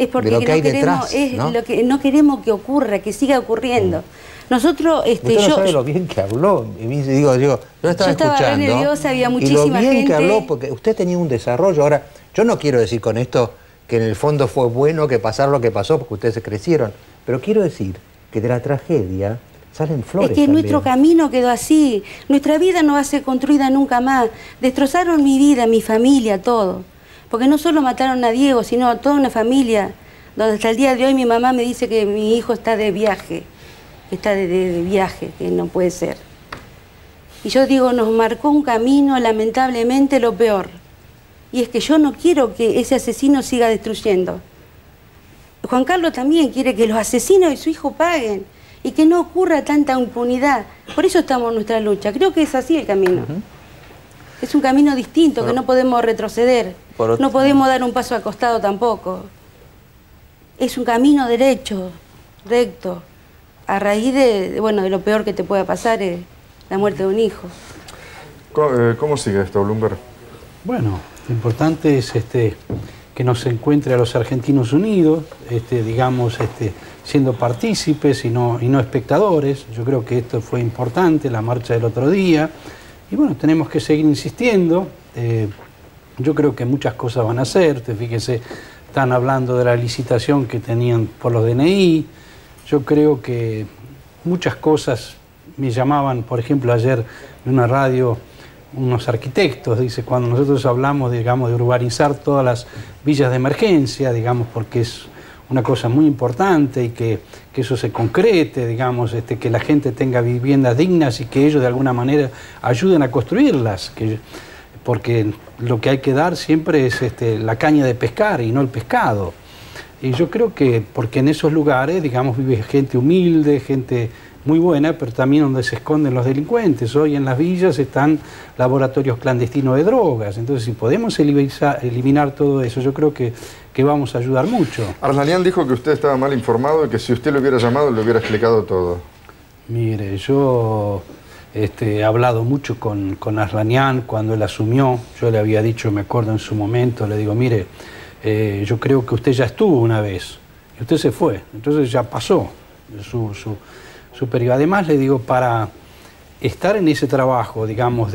es porque de lo que hay queremos, detrás, ¿no? lo que no queremos que ocurra, que siga ocurriendo. Nosotros, Usted no sabe lo bien que habló. Y digo, yo estaba escuchando. Re nerviosa, había muchísima y lo bien gente. que habló, porque usted tenía un desarrollo. Ahora, yo no quiero decir con esto que en el fondo fue bueno que pasara lo que pasó, porque ustedes se crecieron. Pero quiero decir que de la tragedia salen flores. Es que también. nuestro camino quedó así. Nuestra vida no va a ser construida nunca más. Destrozaron mi vida, mi familia, todo. Porque no solo mataron a Diego, sino a toda una familia, donde hasta el día de hoy mi mamá me dice que mi hijo está de viaje, que está de viaje, que no puede ser. Y yo digo, nos marcó un camino, lamentablemente, lo peor. Y es que yo no quiero que ese asesino siga destruyendo. Juan Carlos también quiere que los asesinos y su hijo paguen y que no ocurra tanta impunidad. Por eso estamos en nuestra lucha. Creo que es así el camino. Es un camino distinto, que no podemos retroceder. No podemos dar un paso al costado tampoco. Es un camino derecho, recto, a raíz de lo peor que te pueda pasar es la muerte de un hijo. ¿Cómo sigue esto, Bloomberg? Bueno, lo importante es que nos encuentre a los argentinos unidos, siendo partícipes y no espectadores. Yo creo que esto fue importante, la marcha del otro día. Y bueno, tenemos que seguir insistiendo. Yo creo que muchas cosas van a hacer. Fíjese, están hablando de la licitación que tenían por los DNI. Yo creo que muchas cosas me llamaban, por ejemplo, ayer en una radio, unos arquitectos, dice, cuando nosotros hablamos, digamos, de urbanizar todas las villas de emergencia, digamos, porque es una cosa muy importante y que eso se concrete, digamos, que la gente tenga viviendas dignas y que ellos de alguna manera ayuden a construirlas, porque lo que hay que dar siempre es la caña de pescar y no el pescado. Y yo creo que, porque en esos lugares, digamos, vive gente humilde, gente muy buena, pero también donde se esconden los delincuentes. Hoy en las villas están laboratorios clandestinos de drogas. Entonces, si podemos eliminar todo eso, yo creo que vamos a ayudar mucho. Arlanian dijo que usted estaba mal informado y que si usted lo hubiera llamado, le hubiera explicado todo. Mire, yo he hablado mucho con Arlanian cuando él asumió. Yo le había dicho, me acuerdo en su momento, le digo, mire, yo creo que usted ya estuvo una vez y usted se fue. Entonces ya pasó su periodo. Además, le digo, para estar en ese trabajo, digamos,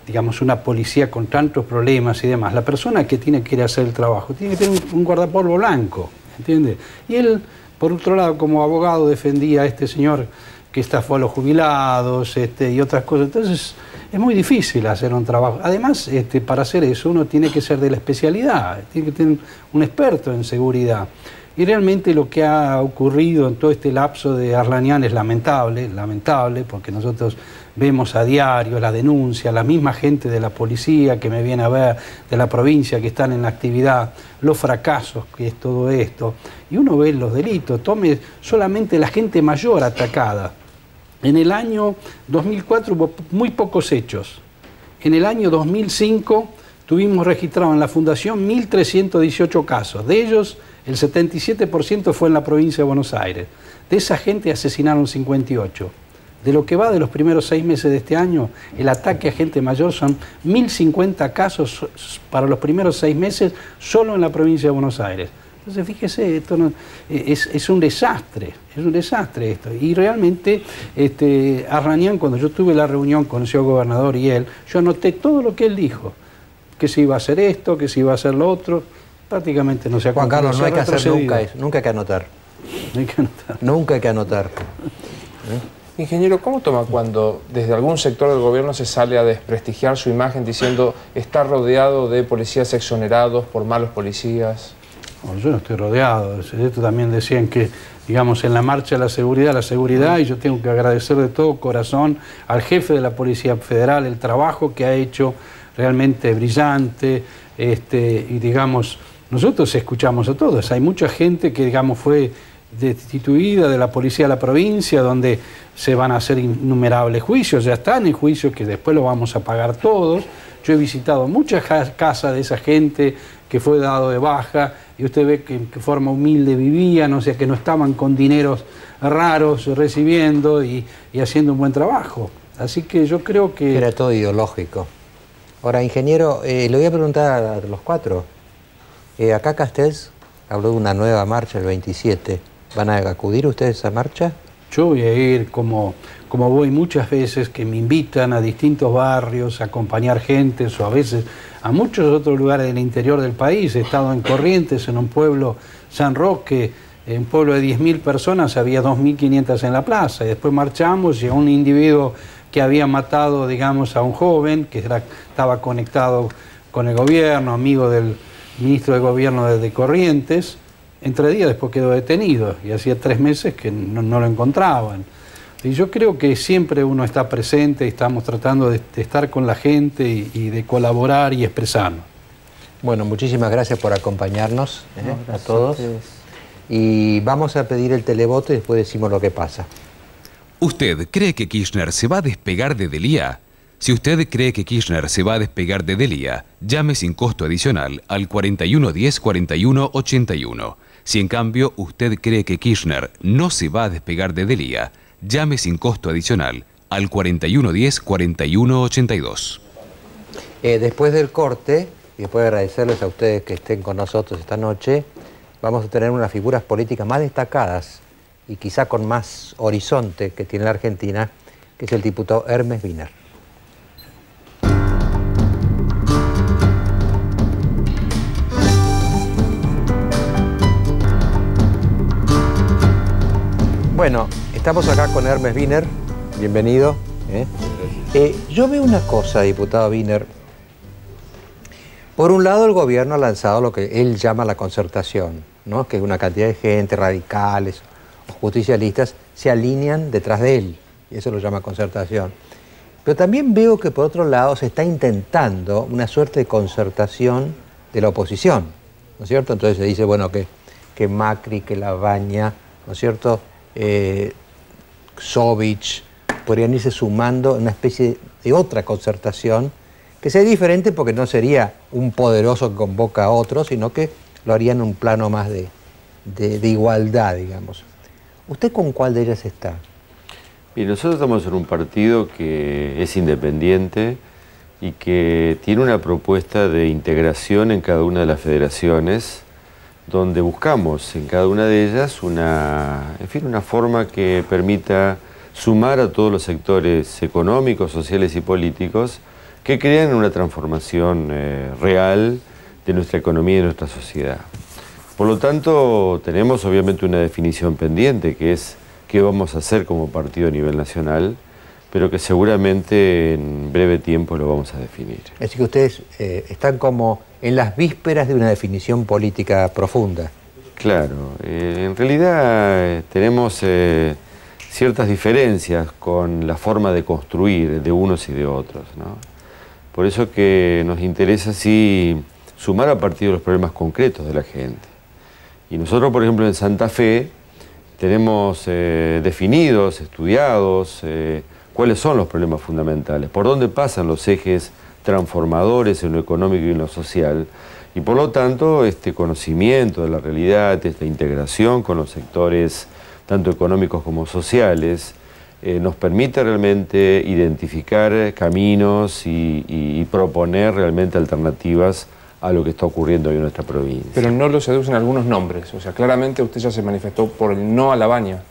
digamos, una policía con tantos problemas y demás, la persona que tiene que ir a hacer el trabajo tiene que tener un guardapolvo blanco, ¿entiende? Y él, por otro lado, como abogado, defendía a este señor que estafó a los jubilados y otras cosas. Entonces, es muy difícil hacer un trabajo. Además, para hacer eso, uno tiene que ser de la especialidad, tiene que tener un experto en seguridad. Y realmente lo que ha ocurrido en todo este lapso de Arlanian es lamentable, porque nosotros vemos a diario la denuncia, la misma gente de la policía que me viene a ver, de la provincia que están en la actividad, los fracasos que es todo esto. Y uno ve los delitos, tome solamente la gente mayor atacada. En el año 2004 hubo muy pocos hechos. En el año 2005 tuvimos registrado en la Fundación 1.318 casos. De ellos, el 77% fue en la provincia de Buenos Aires. De esa gente asesinaron 58. De lo que va de los primeros 6 meses de este año, el ataque a gente mayor son 1.050 casos para los primeros 6 meses solo en la provincia de Buenos Aires. Entonces, fíjese, esto no, es un desastre esto. Y realmente, Arlanian, cuando yo tuve la reunión con el señor gobernador y él, yo anoté todo lo que él dijo, que se iba a hacer esto, que se iba a hacer lo otro. Prácticamente no se ha cumplido. Juan Carlos, no hay que hacer nunca eso, nunca hay que anotar. No hay que anotar. Nunca hay que anotar. Ingeniero, ¿cómo toma cuando desde algún sector del gobierno se sale a desprestigiar su imagen diciendo está rodeado de policías exonerados por malos policías? No, yo no estoy rodeado. Esto también decían que, digamos, en la marcha de la seguridad, y yo tengo que agradecer de todo corazón al jefe de la Policía Federal el trabajo que ha hecho realmente brillante, y digamos, nosotros escuchamos a todos. Hay mucha gente que, digamos, fue destituida de la policía de la provincia, donde se van a hacer innumerables juicios, ya están en juicios que después lo vamos a pagar todos. Yo he visitado muchas casas de esa gente que fue dado de baja y usted ve que en forma humilde vivían, o sea que no estaban con dineros raros recibiendo y haciendo un buen trabajo. Así que yo creo que... Era todo ideológico. Ahora, ingeniero, le voy a preguntar a los cuatro. Acá Castells habló de una nueva marcha el 27. ¿Van a acudir ustedes a esa marcha? Yo voy a ir como voy muchas veces, que me invitan a distintos barrios a acompañar gente, o a veces a muchos otros lugares del interior del país. He estado en Corrientes, en un pueblo, San Roque, en un pueblo de 10.000 personas, había 2.500 en la plaza. Y después marchamos y a un individuo que había matado, digamos, a un joven que estaba conectado con el gobierno, amigo del ministro de gobierno de Corrientes, entre días después quedó detenido y hacía 3 meses que no lo encontraban. Y yo creo que siempre uno está presente y estamos tratando de estar con la gente y de colaborar y expresarnos. Bueno, muchísimas gracias por acompañarnos a todos. Y vamos a pedir el televoto y después decimos lo que pasa. ¿Usted cree que Kirchner se va a despegar de Delía? Si usted cree que Kirchner se va a despegar de Delía, llame sin costo adicional al 4110-4181. Si en cambio usted cree que Kirchner no se va a despegar de Delía, llame sin costo adicional al 4110-4182. Después del corte, y después de agradecerles a ustedes que estén con nosotros esta noche, vamos a tener unas figuras políticas más destacadas y quizá con más horizonte que tiene la Argentina, que es el diputado Hermes Wiener. Bueno, estamos acá con Hermes Wiener, bienvenido. Yo veo una cosa, diputado Wiener. Por un lado, el gobierno ha lanzado lo que él llama la concertación, ¿no? Que es una cantidad de gente, radicales o justicialistas, se alinean detrás de él, y eso lo llama concertación. Pero también veo que por otro lado se está intentando una suerte de concertación de la oposición, ¿no es cierto? Entonces se dice, bueno, que Macri, que Labaña, ¿no es cierto?, Sovich, podrían irse sumando en una especie de otra concertación que sea diferente, porque no sería un poderoso que convoca a otro, sino que lo harían en un plano más de igualdad, digamos. ¿Usted con cuál de ellas está? Bien, nosotros estamos en un partido que es independiente y que tiene una propuesta de integración en cada una de las federaciones, donde buscamos en cada una de ellas una forma que permita sumar a todos los sectores económicos, sociales y políticos que crean una transformación real de nuestra economía y de nuestra sociedad. Por lo tanto, tenemos obviamente una definición pendiente, que es qué vamos a hacer como partido a nivel nacional, pero que seguramente en breve tiempo lo vamos a definir. Es decir, que ustedes están como en las vísperas de una definición política profunda. Claro, en realidad tenemos ciertas diferencias con la forma de construir de unos y de otros, ¿no? Por eso que nos interesa sí sumar a partir de los problemas concretos de la gente. Y nosotros, por ejemplo, en Santa Fe tenemos definidos, estudiados, cuáles son los problemas fundamentales, por dónde pasan los ejes transformadores en lo económico y en lo social, y por lo tanto este conocimiento de la realidad, esta integración con los sectores tanto económicos como sociales, nos permite realmente identificar caminos y proponer realmente alternativas a lo que está ocurriendo hoy en nuestra provincia. Pero no lo seducen algunos nombres, o sea, claramente usted ya se manifestó por el no a Labaña.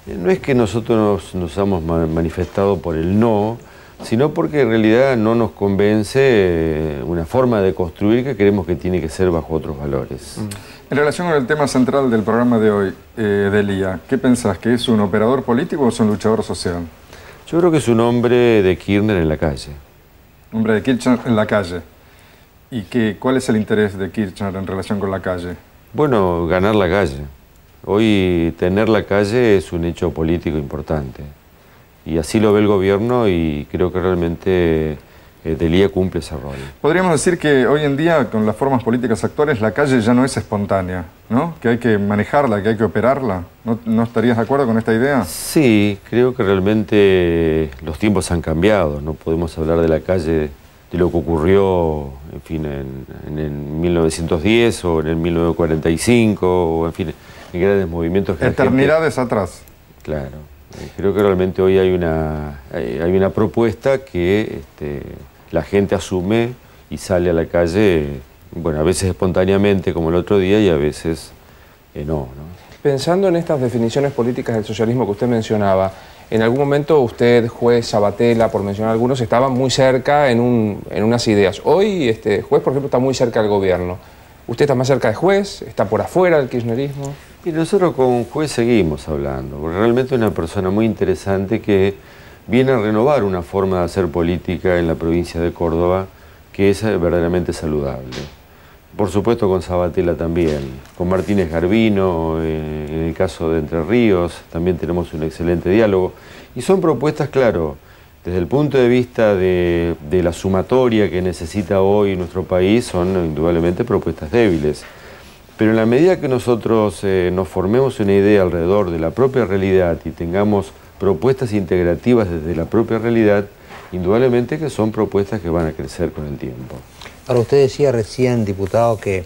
No es que nosotros nos hemos manifestado por el no, sino porque en realidad no nos convence una forma de construir que creemos que tiene que ser bajo otros valores. En relación con el tema central del programa de hoy, Delía, ¿qué pensás? ¿Que es un operador político o es un luchador social? Yo creo que es un hombre de Kirchner en la calle. Hombre de Kirchner en la calle. ¿Y cuál es el interés de Kirchner en relación con la calle? Bueno, ganar la calle. Hoy tener la calle es un hecho político importante. Y así lo ve el gobierno y creo que realmente Delía cumple ese rol. Podríamos decir que hoy en día, con las formas políticas actuales, la calle ya no es espontánea, ¿no? Que hay que manejarla, que hay que operarla. ¿No estarías de acuerdo con esta idea? Sí, creo que realmente los tiempos han cambiado. No podemos hablar de la calle, de lo que ocurrió, en fin, en el 1910 o en el 1945, o en fin, en grandes movimientos. Eternidades atrás. Claro. Creo que realmente hoy hay una propuesta que la gente asume y sale a la calle bueno, a veces espontáneamente como el otro día y a veces no. Pensando en estas definiciones políticas del socialismo que usted mencionaba, en algún momento usted, Juez, Sabatella, por mencionar algunos, estaban muy cerca en unas ideas. Hoy Juez, por ejemplo, está muy cerca del gobierno. ¿Usted está más cerca de Juez? ¿Está por afuera del kirchnerismo? Y nosotros con Juez seguimos hablando, porque realmente es una persona muy interesante que viene a renovar una forma de hacer política en la provincia de Córdoba que es verdaderamente saludable. Por supuesto con Sabatella también, con Martínez Garbino, en el caso de Entre Ríos, también tenemos un excelente diálogo. Y son propuestas, claro, desde el punto de vista de la sumatoria que necesita hoy nuestro país, son indudablemente propuestas débiles. Pero en la medida que nosotros nos formemos una idea alrededor de la propia realidad y tengamos propuestas integrativas desde la propia realidad, indudablemente que son propuestas que van a crecer con el tiempo. Ahora, usted decía recién, diputado, que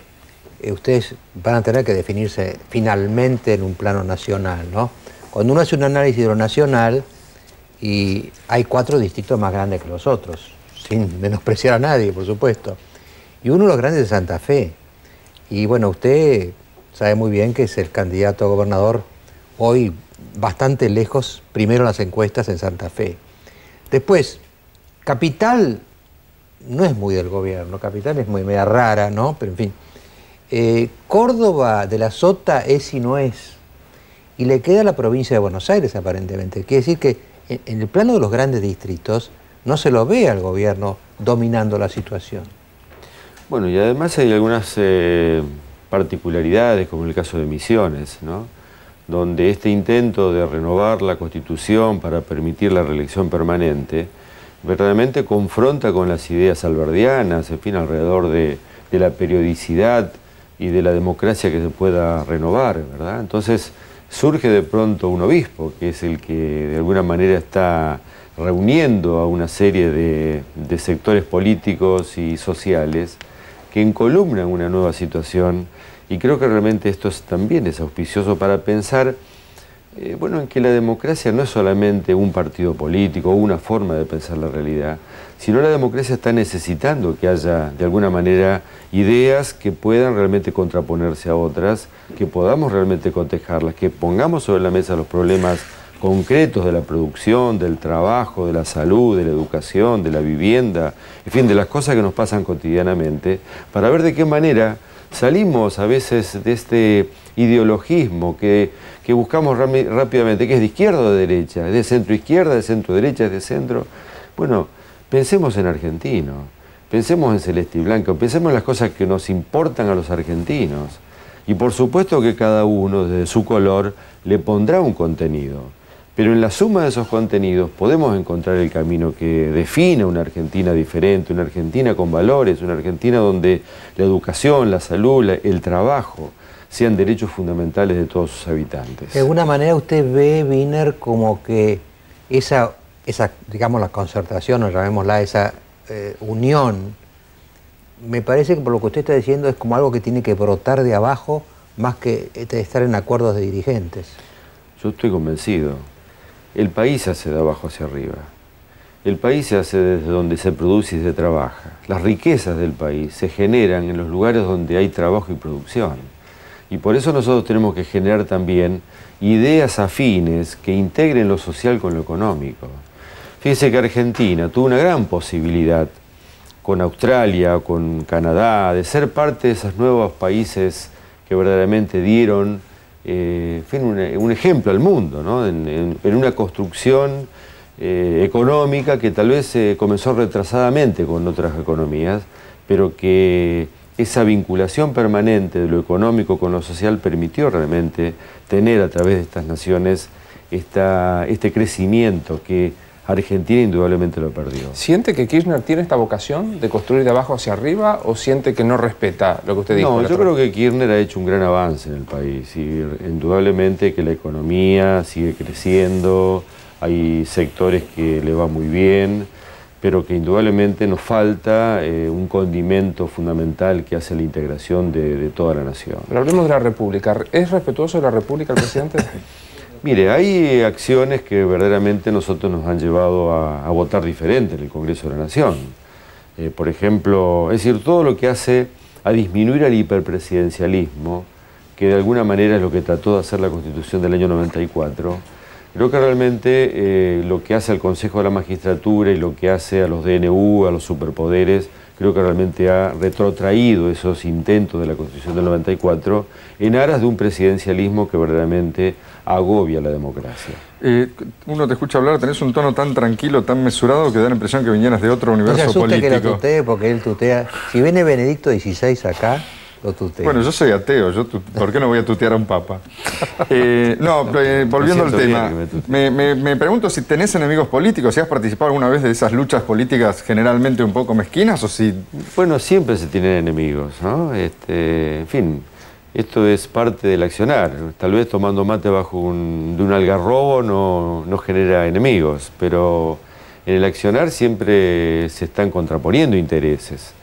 ustedes van a tener que definirse finalmente en un plano nacional, ¿no? Cuando uno hace un análisis de lo nacional, y hay 4 distritos más grandes que los otros, sin menospreciar a nadie, por supuesto. Y uno de los grandes es Santa Fe. Y bueno, usted sabe muy bien que es el candidato a gobernador hoy bastante lejos, primero en las encuestas en Santa Fe. Después, Capital no es muy del gobierno, Capital es muy media rara, ¿no? Pero en fin. Córdoba de la Sota es y no es. Y le queda la provincia de Buenos Aires, aparentemente. Quiere decir que en el plano de los grandes distritos no se lo ve al gobierno dominando la situación. Bueno, y además hay algunas particularidades, como el caso de Misiones, ¿no? Donde este intento de renovar la Constitución para permitir la reelección permanente verdaderamente confronta con las ideas alberdianas, en fin, alrededor de la periodicidad y de la democracia que se pueda renovar, ¿verdad? Entonces surge de pronto un obispo, que es el que de alguna manera está reuniendo a una serie de sectores políticos y sociales que encolumnan una nueva situación, y creo que realmente esto también es auspicioso para pensar bueno, en que la democracia no es solamente un partido político o una forma de pensar la realidad, sino la democracia está necesitando que haya de alguna manera ideas que puedan realmente contraponerse a otras, que podamos realmente cotejarlas, que pongamos sobre la mesa los problemas concretos de la producción, del trabajo, de la salud, de la educación, de la vivienda, en fin, de las cosas que nos pasan cotidianamente, para ver de qué manera salimos a veces de este ideologismo que buscamos rápidamente, que es de izquierda o de derecha, es de centro izquierda, de centro derecha, es de centro. Bueno, pensemos en argentino, pensemos en Celeste y Blanco, pensemos en las cosas que nos importan a los argentinos. Y por supuesto que cada uno, desde su color, le pondrá un contenido. Pero en la suma de esos contenidos podemos encontrar el camino que define una Argentina diferente, una Argentina con valores, una Argentina donde la educación, la salud, el trabajo sean derechos fundamentales de todos sus habitantes. De alguna manera usted ve, Wiener, como que esa digamos, la concertación, o llamémosla, esa unión, me parece que por lo que usted está diciendo es como algo que tiene que brotar de abajo más que estar en acuerdos de dirigentes. Yo estoy convencido. El país se hace de abajo hacia arriba. El país se hace desde donde se produce y se trabaja. Las riquezas del país se generan en los lugares donde hay trabajo y producción. Y por eso nosotros tenemos que generar también ideas afines que integren lo social con lo económico. Fíjese que Argentina tuvo una gran posibilidad con Australia, con Canadá, de ser parte de esos nuevos países que verdaderamente dieron un ejemplo al mundo, ¿no? en una construcción económica que tal vez comenzó retrasadamente con otras economías, pero que esa vinculación permanente de lo económico con lo social permitió realmente tener a través de estas naciones este crecimiento que Argentina indudablemente lo perdió. ¿Siente que Kirchner tiene esta vocación de construir de abajo hacia arriba o siente que no respeta lo que usted dijo? No, yo creo que Kirchner ha hecho un gran avance en el país y indudablemente que la economía sigue creciendo, hay sectores que le va muy bien, pero que indudablemente nos falta un condimento fundamental que hace la integración de toda la nación. Pero hablemos de la República. ¿Es respetuoso de la República el presidente? Mire, hay acciones que verdaderamente nosotros nos han llevado a votar diferente en el Congreso de la Nación. Por ejemplo, es decir, todo lo que hace a disminuir el hiperpresidencialismo, que de alguna manera es lo que trató de hacer la Constitución del año 94, creo que realmente lo que hace al Consejo de la Magistratura y lo que hace a los DNU, a los superpoderes, creo que realmente ha retrotraído esos intentos de la Constitución del 94 en aras de un presidencialismo que verdaderamente agobia la democracia. Uno te escucha hablar, tenés un tono tan tranquilo, tan mesurado, que da la impresión que vinieras de otro universo político. No se asuste que lo tutee, porque él tutea. Si viene Benedicto XVI acá, lo tutea. Bueno, yo soy ateo, ¿por qué no voy a tutear a un papa? Volviendo al tema, me pregunto si tenés enemigos políticos, si has participado alguna vez de esas luchas políticas generalmente un poco mezquinas, o si... Bueno, siempre se tienen enemigos, ¿no? En fin, esto es parte del accionar. Tal vez tomando mate bajo de un algarrobo no genera enemigos, pero en el accionar siempre se están contraponiendo intereses.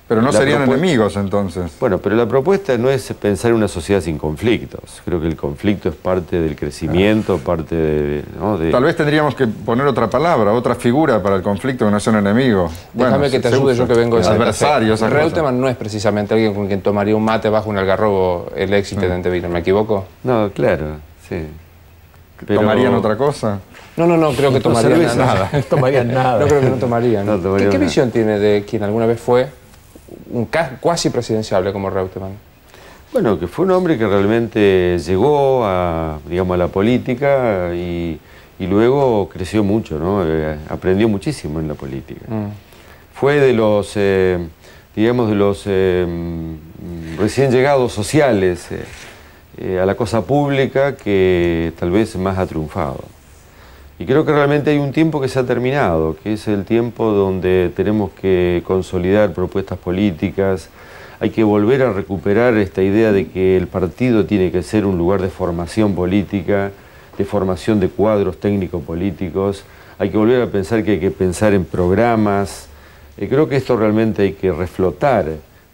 Pero no serían enemigos, entonces. Bueno, pero la propuesta no es pensar en una sociedad sin conflictos. Creo que el conflicto es parte del crecimiento, parte de... Tal vez tendríamos que poner otra palabra, otra figura para el conflicto que no sea un enemigo. Déjame que te ayude, yo que vengo de adversario. Reutemann no es precisamente alguien con quien tomaría un mate bajo un algarrobo el ex intendente Wiener, ¿me equivoco? No, claro, sí. Pero... ¿Tomarían otra cosa? No, creo que tomarían nada. No tomarían nada. No creo que no tomarían. ¿Qué visión tiene de quien alguna vez fue un cuasi presidenciable como Reutemann? Bueno, que fue un hombre que realmente llegó a la política y luego creció mucho, ¿no? Aprendió muchísimo en la política. Fue de los, recién llegados sociales a la cosa pública que tal vez más ha triunfado. Y creo que realmente hay un tiempo que se ha terminado, que es el tiempo donde tenemos que consolidar propuestas políticas, hay que volver a recuperar esta idea de que el partido tiene que ser un lugar de formación política, de formación de cuadros técnicos políticos, hay que volver a pensar que hay que pensar en programas. Creo que esto realmente hay que reflotar,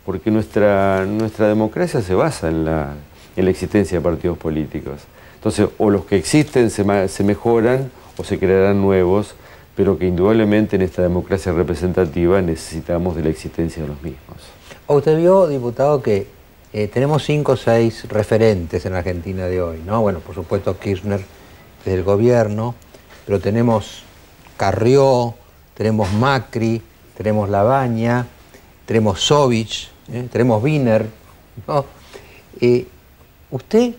porque nuestra democracia se basa en la existencia de partidos políticos. Entonces, o los que existen se mejoran, o se crearán nuevos, pero que indudablemente en esta democracia representativa necesitamos de la existencia de los mismos. Usted vio, diputado, que tenemos 5 o 6 referentes en la Argentina de hoy, ¿no? Bueno, por supuesto Kirchner desde el gobierno, pero tenemos Carrió, tenemos Macri, tenemos Labaña, tenemos Sovich, tenemos Wiener, ¿no? Usted,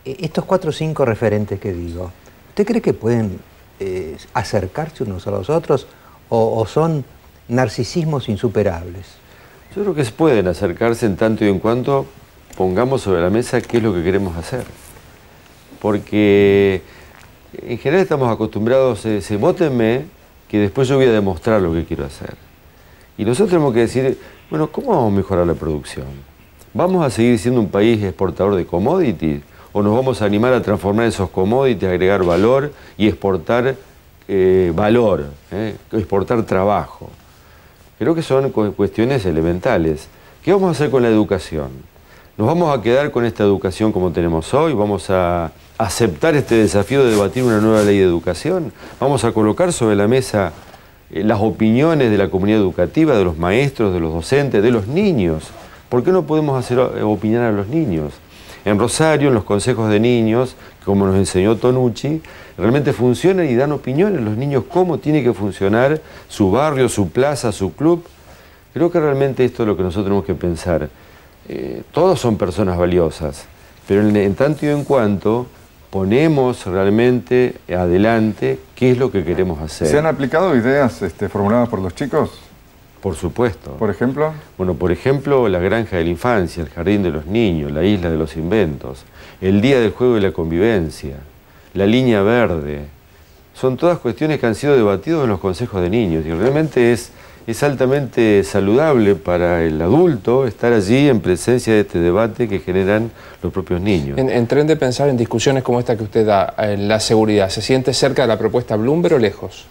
estos 4 o 5 referentes que digo, ¿usted cree que pueden acercarse unos a los otros o son narcisismos insuperables? Yo creo que se pueden acercarse en tanto y en cuanto pongamos sobre la mesa qué es lo que queremos hacer. Porque en general estamos acostumbrados a vótenme, que después yo voy a demostrar lo que quiero hacer. Y nosotros tenemos que decir, bueno, ¿cómo vamos a mejorar la producción? ¿Vamos a seguir siendo un país exportador de commodities? ¿O nos vamos a animar a transformar esos commodities, agregar valor y exportar valor, exportar trabajo? Creo que son cuestiones elementales. ¿Qué vamos a hacer con la educación? ¿Nos vamos a quedar con esta educación como tenemos hoy? ¿Vamos a aceptar este desafío de debatir una nueva ley de educación? ¿Vamos a colocar sobre la mesa las opiniones de la comunidad educativa, de los maestros, de los docentes, de los niños? ¿Por qué no podemos hacer opinar a los niños? En Rosario, en los consejos de niños, como nos enseñó Tonucci, realmente funcionan y dan opiniones los niños cómo tiene que funcionar su barrio, su plaza, su club. Creo que realmente esto es lo que nosotros tenemos que pensar. Todos son personas valiosas, pero en tanto y en cuanto ponemos realmente adelante qué es lo que queremos hacer. ¿Se han aplicado ideas formuladas por los chicos? Por supuesto. ¿Por ejemplo? Bueno, por ejemplo, la granja de la infancia, el jardín de los niños, la isla de los inventos, el día del juego y la convivencia, la línea verde. Son todas cuestiones que han sido debatidas en los consejos de niños y realmente es altamente saludable para el adulto estar allí en presencia de este debate que generan los propios niños. En tren de pensar en discusiones como esta que usted da, en la seguridad, ¿se siente cerca de la propuesta Bloomberg o lejos?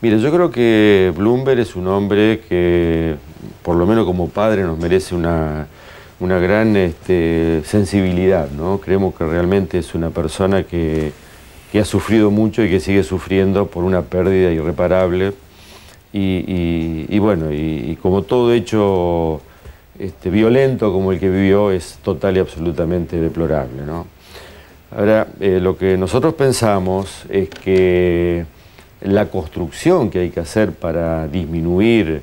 Mire, yo creo que Bloomberg es un hombre que, por lo menos como padre, nos merece una gran sensibilidad, ¿no? Creemos que realmente es una persona que ha sufrido mucho y que sigue sufriendo por una pérdida irreparable. Y bueno, como todo hecho violento como el que vivió es total y absolutamente deplorable, ¿no? Ahora, lo que nosotros pensamos es que la construcción que hay que hacer para disminuir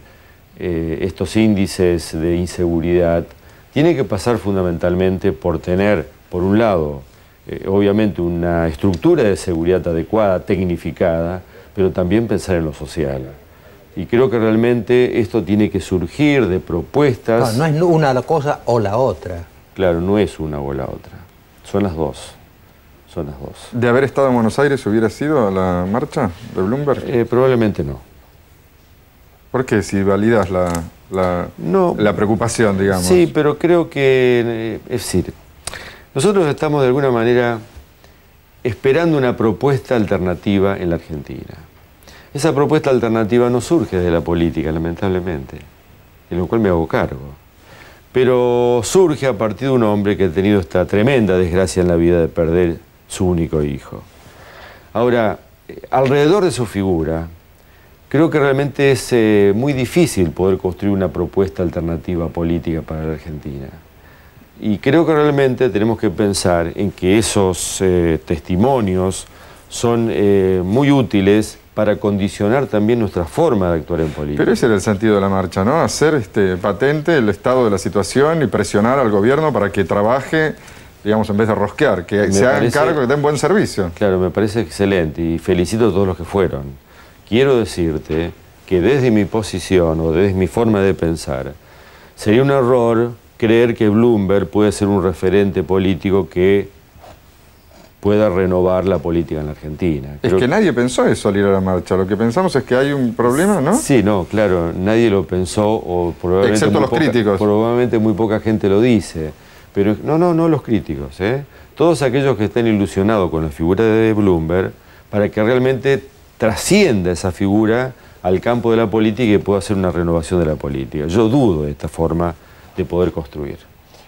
estos índices de inseguridad tiene que pasar fundamentalmente por tener, por un lado, obviamente una estructura de seguridad adecuada, tecnificada, pero también pensar en lo social. Y creo que realmente esto tiene que surgir de propuestas... No, no es una cosa o la otra. Claro, no es una o la otra, son las dos. Son las dos. ¿De haber estado en Buenos Aires hubiera sido la marcha de Bloomberg? Probablemente no. ¿Por qué? Si validas la preocupación, digamos. Sí, pero creo que, es decir, nosotros estamos de alguna manera esperando una propuesta alternativa en la Argentina. Esa propuesta alternativa no surge de la política, lamentablemente, en lo cual me hago cargo. Pero surge a partir de un hombre que ha tenido esta tremenda desgracia en la vida de perder su único hijo. Ahora, alrededor de su figura, creo que realmente es muy difícil poder construir una propuesta alternativa política para la Argentina. Y creo que realmente tenemos que pensar en que esos testimonios son muy útiles para condicionar también nuestra forma de actuar en política. Pero ese era el sentido de la marcha, ¿no? Hacer patente el estado de la situación y presionar al gobierno para que trabaje, digamos, en vez de rosquear, que se hagan cargo, que den buen servicio. Claro, me parece excelente y felicito a todos los que fueron. Quiero decirte que desde mi posición o desde mi forma de pensar, sería un error creer que Bloomberg puede ser un referente político que pueda renovar la política en la Argentina. Es que nadie pensó eso al ir a la marcha. Lo que pensamos es que hay un problema, ¿no? Sí, no, claro, nadie lo pensó, o probablemente excepto los críticos. Probablemente muy poca gente lo dice. Pero no los críticos, ¿eh? Todos aquellos que estén ilusionados con la figura de Bloomberg, para que realmente trascienda esa figura al campo de la política y pueda hacer una renovación de la política. Yo dudo de esta forma de poder construir.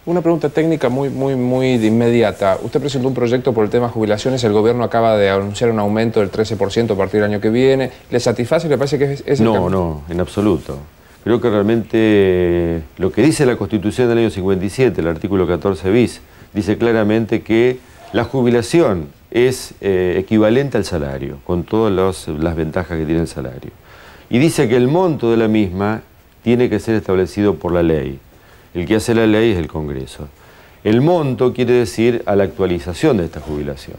Una pregunta técnica muy inmediata. Usted presentó un proyecto por el tema jubilaciones, el gobierno acaba de anunciar un aumento del 13% a partir del año que viene. ¿Le satisface? ¿Le parece que es el cambio? No, en absoluto. Creo que realmente lo que dice la Constitución del año 57, el artículo 14 bis, dice claramente que la jubilación es equivalente al salario, con todas las ventajas que tiene el salario. Y dice que el monto de la misma tiene que ser establecido por la ley. El que hace la ley es el Congreso. El monto quiere decir a la actualización de esta jubilación.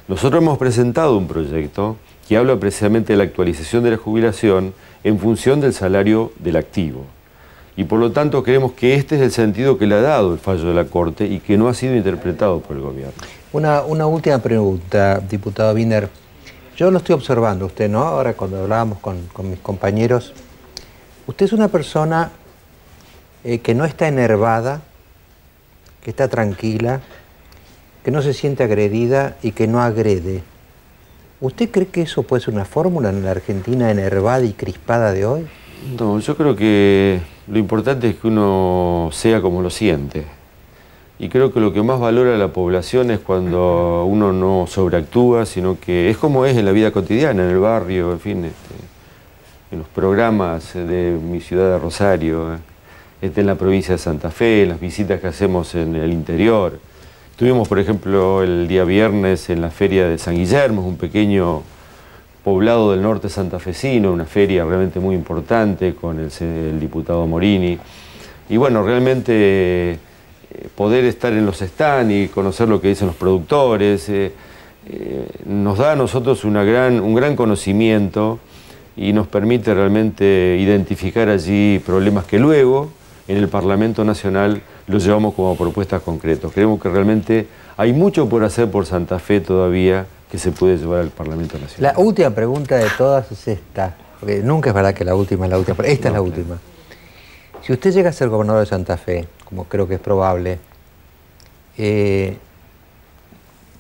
Nosotros hemos presentado un proyecto que habla precisamente de la actualización de la jubilación en función del salario del activo. Y por lo tanto creemos que este es el sentido que le ha dado el fallo de la Corte y que no ha sido interpretado por el gobierno. Una última pregunta, diputado Wiener. Yo lo estoy observando usted, ¿no? Ahora cuando hablábamos con mis compañeros, usted es una persona que no está enervada, que está tranquila, que no se siente agredida y que no agrede. ¿Usted cree que eso puede ser una fórmula en la Argentina enervada y crispada de hoy? No, yo creo que lo importante es que uno sea como lo siente. Y creo que lo que más valora la población es cuando uno no sobreactúa, sino que es como es en la vida cotidiana, en el barrio, en fin, en los programas de mi ciudad de Rosario, en la provincia de Santa Fe, en las visitas que hacemos en el interior. Estuvimos, por ejemplo, el día viernes en la feria de San Guillermo, un pequeño poblado del norte santafesino, una feria realmente muy importante con el diputado Morini. Y bueno, realmente poder estar en los stands y conocer lo que dicen los productores, nos da a nosotros un gran conocimiento y nos permite realmente identificar allí problemas que luego en el Parlamento Nacional los llevamos como propuestas concretas. Creemos que realmente hay mucho por hacer por Santa Fe todavía que se puede llevar al Parlamento Nacional. La última pregunta de todas es esta, porque nunca es verdad que la última es la última, pero esta es la última. Si usted llega a ser gobernador de Santa Fe, como creo que es probable,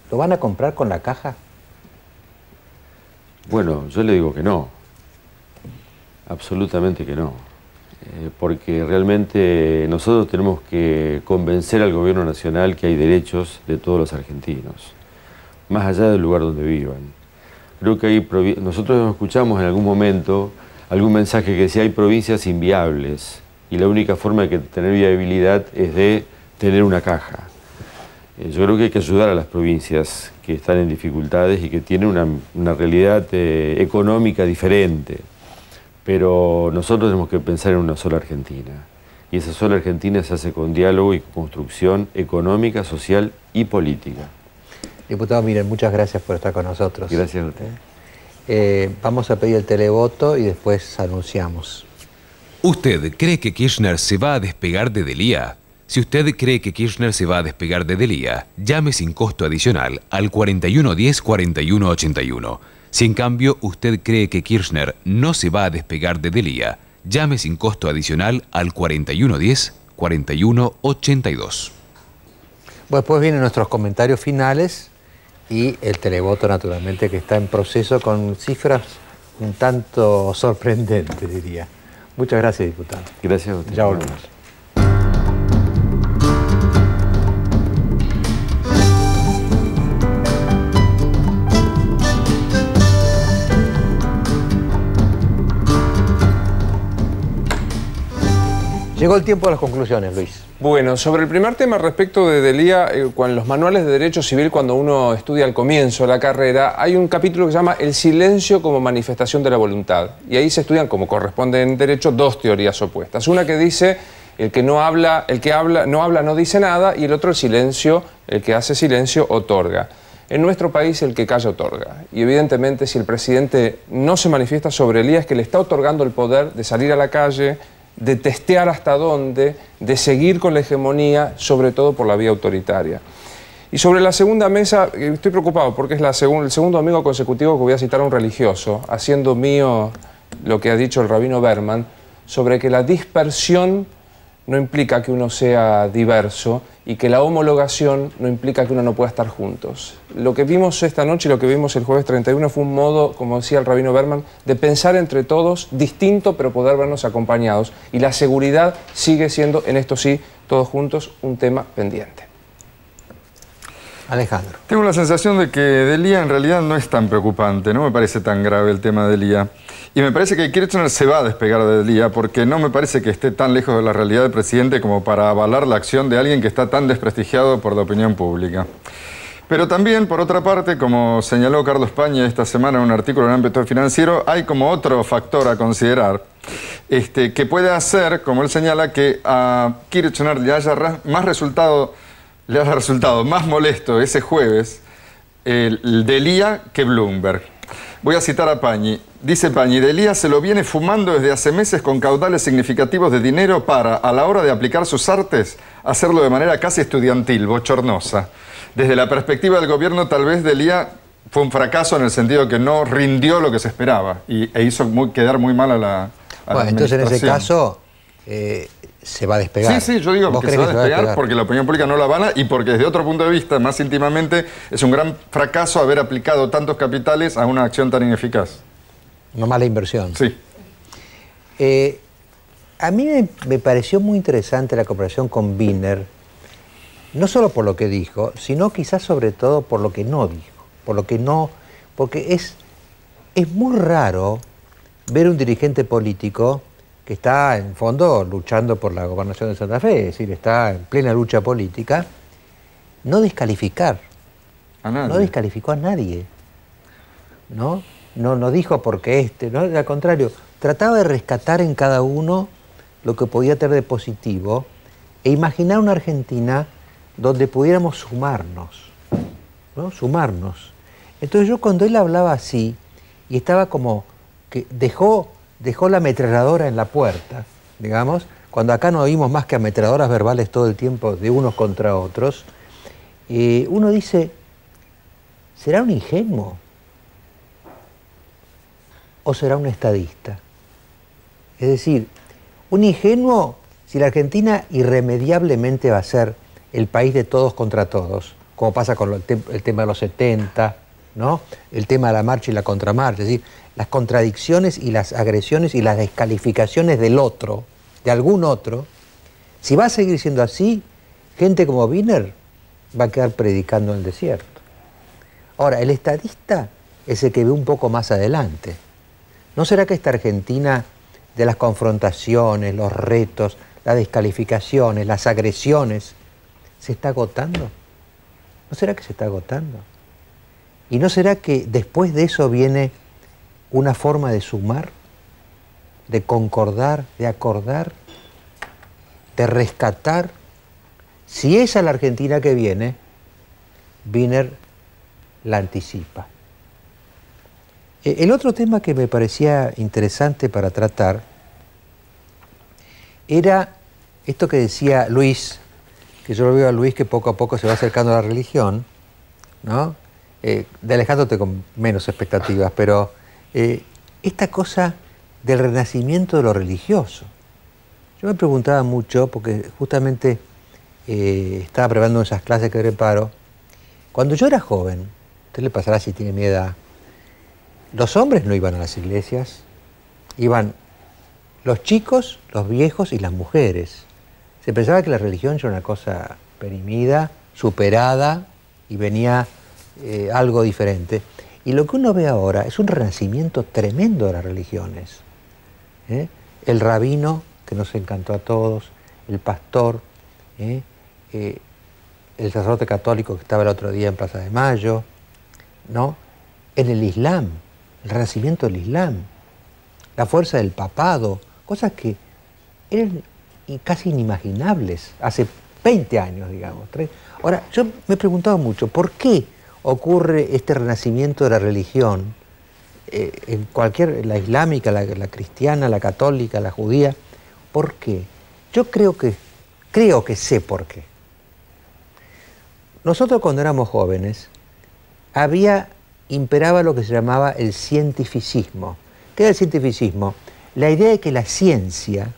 ¿lo van a comprar con la caja? Bueno, yo le digo que no, absolutamente que no. Porque realmente nosotros tenemos que convencer al gobierno nacional que hay derechos de todos los argentinos, más allá del lugar donde vivan. Creo que nosotros escuchamos en algún momento algún mensaje que decía hay provincias inviables y la única forma de tener viabilidad es de tener una caja. Yo creo que hay que ayudar a las provincias que están en dificultades y que tienen una realidad económica diferente, pero nosotros tenemos que pensar en una sola Argentina, y esa sola Argentina se hace con diálogo y construcción económica, social y política. Diputado, miren, muchas gracias por estar con nosotros. Gracias a usted. Vamos a pedir el televoto y después anunciamos. ¿Usted cree que Kirchner se va a despegar de Delía? Si usted cree que Kirchner se va a despegar de Delía, llame sin costo adicional al 4110-4181. Si en cambio usted cree que Kirchner no se va a despegar de Delía, llame sin costo adicional al 4110-4182. Bueno, después vienen nuestros comentarios finales y el televoto, naturalmente, que está en proceso con cifras un tanto sorprendentes, diría. Muchas gracias, diputado. Gracias a usted. Ya volvemos. Llegó el tiempo de las conclusiones, Luis. Bueno, sobre el primer tema respecto de Delía, en los manuales de Derecho Civil, cuando uno estudia al comienzo de la carrera, hay un capítulo que se llama El silencio como manifestación de la voluntad. Y ahí se estudian, como corresponde en Derecho, dos teorías opuestas. Una que dice el que no dice nada, y el otro el silencio, el que hace silencio otorga. En nuestro país el que calla otorga. Y evidentemente si el presidente no se manifiesta sobre Delía es que le está otorgando el poder de salir a la calle, de testear hasta dónde, de seguir con la hegemonía, sobre todo por la vía autoritaria. Y sobre la segunda mesa, estoy preocupado porque es el segundo domingo consecutivo que voy a citar a un religioso, haciendo mío lo que ha dicho el rabino Berman, sobre que la dispersión no implica que uno sea diverso y que la homologación no implica que uno no pueda estar juntos. Lo que vimos esta noche y lo que vimos el jueves 31 fue un modo, como decía el rabino Berman, de pensar entre todos, distinto, pero poder vernos acompañados. Y la seguridad sigue siendo, en esto sí, todos juntos, un tema pendiente. Alejandro. Tengo la sensación de que Delía en realidad no es tan preocupante, no me parece tan grave el tema de Delía. Y me parece que Kirchner se va a despegar de Delía porque no me parece que esté tan lejos de la realidad del presidente como para avalar la acción de alguien que está tan desprestigiado por la opinión pública. Pero también, por otra parte, como señaló Carlos Paña esta semana en un artículo en el ámbito financiero, hay como otro factor a considerar que puede hacer, como él señala, que a Kirchner le haya resultado más molesto ese jueves el Delía que Bloomberg. Voy a citar a Pañi. Dice Pañi, Delía se lo viene fumando desde hace meses con caudales significativos de dinero para, a la hora de aplicar sus artes, hacerlo de manera casi estudiantil, bochornosa. Desde la perspectiva del gobierno, tal vez Delía fue un fracaso en el sentido que no rindió lo que se esperaba e hizo quedar muy mal a la bueno, entonces en ese caso se va a despegar. Sí, yo digo que se va a despegar porque la opinión pública no la avala y porque desde otro punto de vista, más íntimamente, es un gran fracaso haber aplicado tantos capitales a una acción tan ineficaz. Una mala inversión. Sí. A mí me pareció muy interesante la comparación con Wiener, no solo por lo que dijo, sino quizás sobre todo por lo que no dijo. Porque es muy raro ver un dirigente político que está en fondo luchando por la gobernación de Santa Fe, es decir, está en plena lucha política, no descalificar. A nadie. No descalificó a nadie. No dijo porque no, al contrario, trataba de rescatar en cada uno lo que podía tener de positivo e imaginar una Argentina donde pudiéramos sumarnos, ¿no? Sumarnos. Entonces yo cuando él hablaba así, y estaba como que dejó la ametralladora en la puerta, digamos, cuando acá no oímos más que ametralladoras verbales todo el tiempo de unos contra otros, uno dice, ¿será un ingenuo? ¿O será un estadista? Es decir, un ingenuo, si la Argentina irremediablemente va a ser el país de todos contra todos, como pasa con el tema de los 70, ¿no? El tema de la marcha y la contramarcha, es decir, las contradicciones y las agresiones y las descalificaciones del otro, de algún otro, si va a seguir siendo así, gente como Wiener va a quedar predicando en el desierto. Ahora, el estadista es el que ve un poco más adelante. ¿No será que esta Argentina de las confrontaciones, los retos, las descalificaciones, las agresiones, se está agotando? ¿No será que se está agotando? ¿Y no será que después de eso viene una forma de sumar, de concordar, de acordar, de rescatar? Si esa es la Argentina que viene, Wiener la anticipa. El otro tema que me parecía interesante para tratar era esto que decía Luis, que yo lo veo a Luis que poco a poco se va acercando a la religión, ¿no? De alejándote con menos expectativas, pero esta cosa del renacimiento de lo religioso. Yo me preguntaba mucho, porque justamente estaba preparando esas clases que preparo, cuando yo era joven, usted le pasará si tiene mi edad, los hombres no iban a las iglesias, iban los chicos, los viejos y las mujeres. Se pensaba que la religión era una cosa perimida, superada, y venía algo diferente. Y lo que uno ve ahora es un renacimiento tremendo de las religiones. El rabino, que nos encantó a todos, el pastor, el sacerdote católico que estaba el otro día en Plaza de Mayo, ¿no? En el Islam, el renacimiento del Islam, la fuerza del papado, cosas que eran casi inimaginables hace 20 años, digamos. Ahora, yo me he preguntado mucho, ¿por qué ocurre este renacimiento de la religión en cualquier, la islámica, la cristiana, la católica, la judía? ¿Por qué? Yo creo que sé por qué. Nosotros cuando éramos jóvenes imperaba lo que se llamaba el cientificismo. ¿Qué era el cientificismo? La idea de que la ciencia,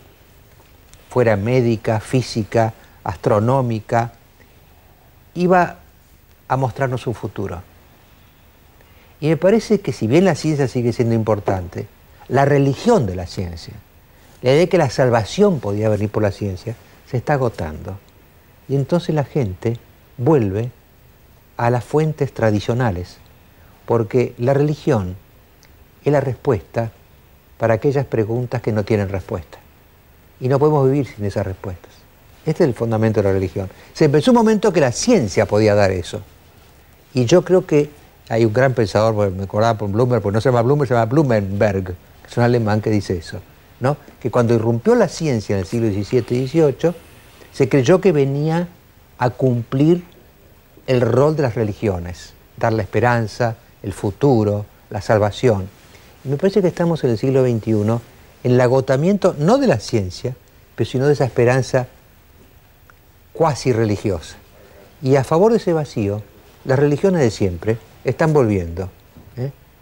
fuera médica, física, astronómica, iba a mostrarnos un futuro. Y me parece que si bien la ciencia sigue siendo importante, la religión de la ciencia, la idea de que la salvación podía venir por la ciencia, se está agotando. Y entonces la gente vuelve a las fuentes tradicionales, porque la religión es la respuesta para aquellas preguntas que no tienen respuesta. Y no podemos vivir sin esas respuestas. Este es el fundamento de la religión. Se pensó un momento que la ciencia podía dar eso. Y yo creo que hay un gran pensador, me acordaba por Bloomberg, porque no se llama Bloomberg, se llama Blumenberg, que es un alemán que dice eso, ¿no? Que cuando irrumpió la ciencia en el siglo XVII y XVIII, se creyó que venía a cumplir el rol de las religiones, dar la esperanza, el futuro, la salvación. Y me parece que estamos en el siglo XXI en el agotamiento, no de la ciencia, pero sino de esa esperanza cuasi religiosa. Y a favor de ese vacío, las religiones de siempre están volviendo.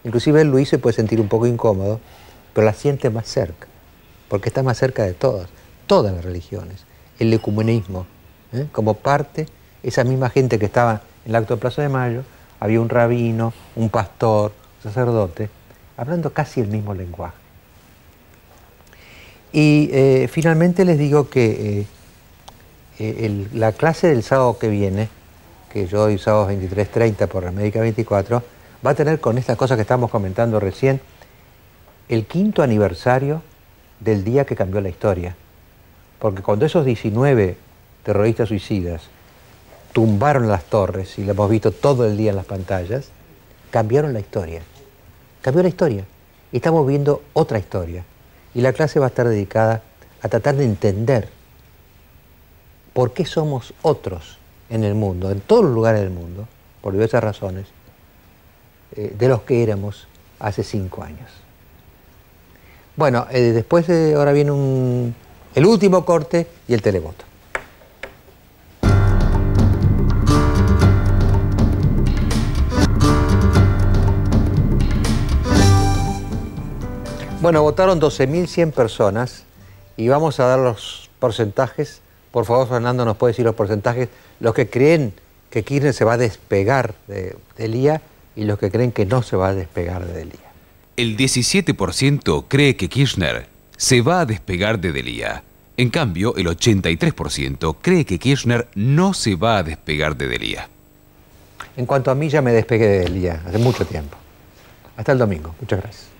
Inclusive Luis se puede sentir un poco incómodo, pero la siente más cerca, porque está más cerca de todas las religiones. El ecumenismo, como parte, esa misma gente que estaba en el acto de Plaza de Mayo, había un rabino, un pastor, un sacerdote, hablando casi el mismo lenguaje. Y finalmente les digo que la clase del sábado que viene, que yo doy sábado 23:30 por América 24, va a tener con estas cosas que estamos comentando recién, el 5º aniversario del día que cambió la historia. Porque cuando esos 19 terroristas suicidas tumbaron las torres, y lo hemos visto todo el día en las pantallas, cambiaron la historia. Cambió la historia. Y estamos viendo otra historia. Y la clase va a estar dedicada a tratar de entender por qué somos otros en el mundo, en todos los lugares del mundo, por diversas razones, de los que éramos hace 5 años. Bueno, después ahora viene el último corte y el televoto. Bueno, votaron 12.100 personas y vamos a dar los porcentajes. Por favor, Fernando, ¿nos puede decir los porcentajes? Los que creen que Kirchner se va a despegar de Elía y los que creen que no se va a despegar de Elía. El 17% cree que Kirchner se va a despegar de Elía. En cambio, el 83% cree que Kirchner no se va a despegar de Elía. En cuanto a mí, ya me despegué de Elía hace mucho tiempo. Hasta el domingo. Muchas gracias.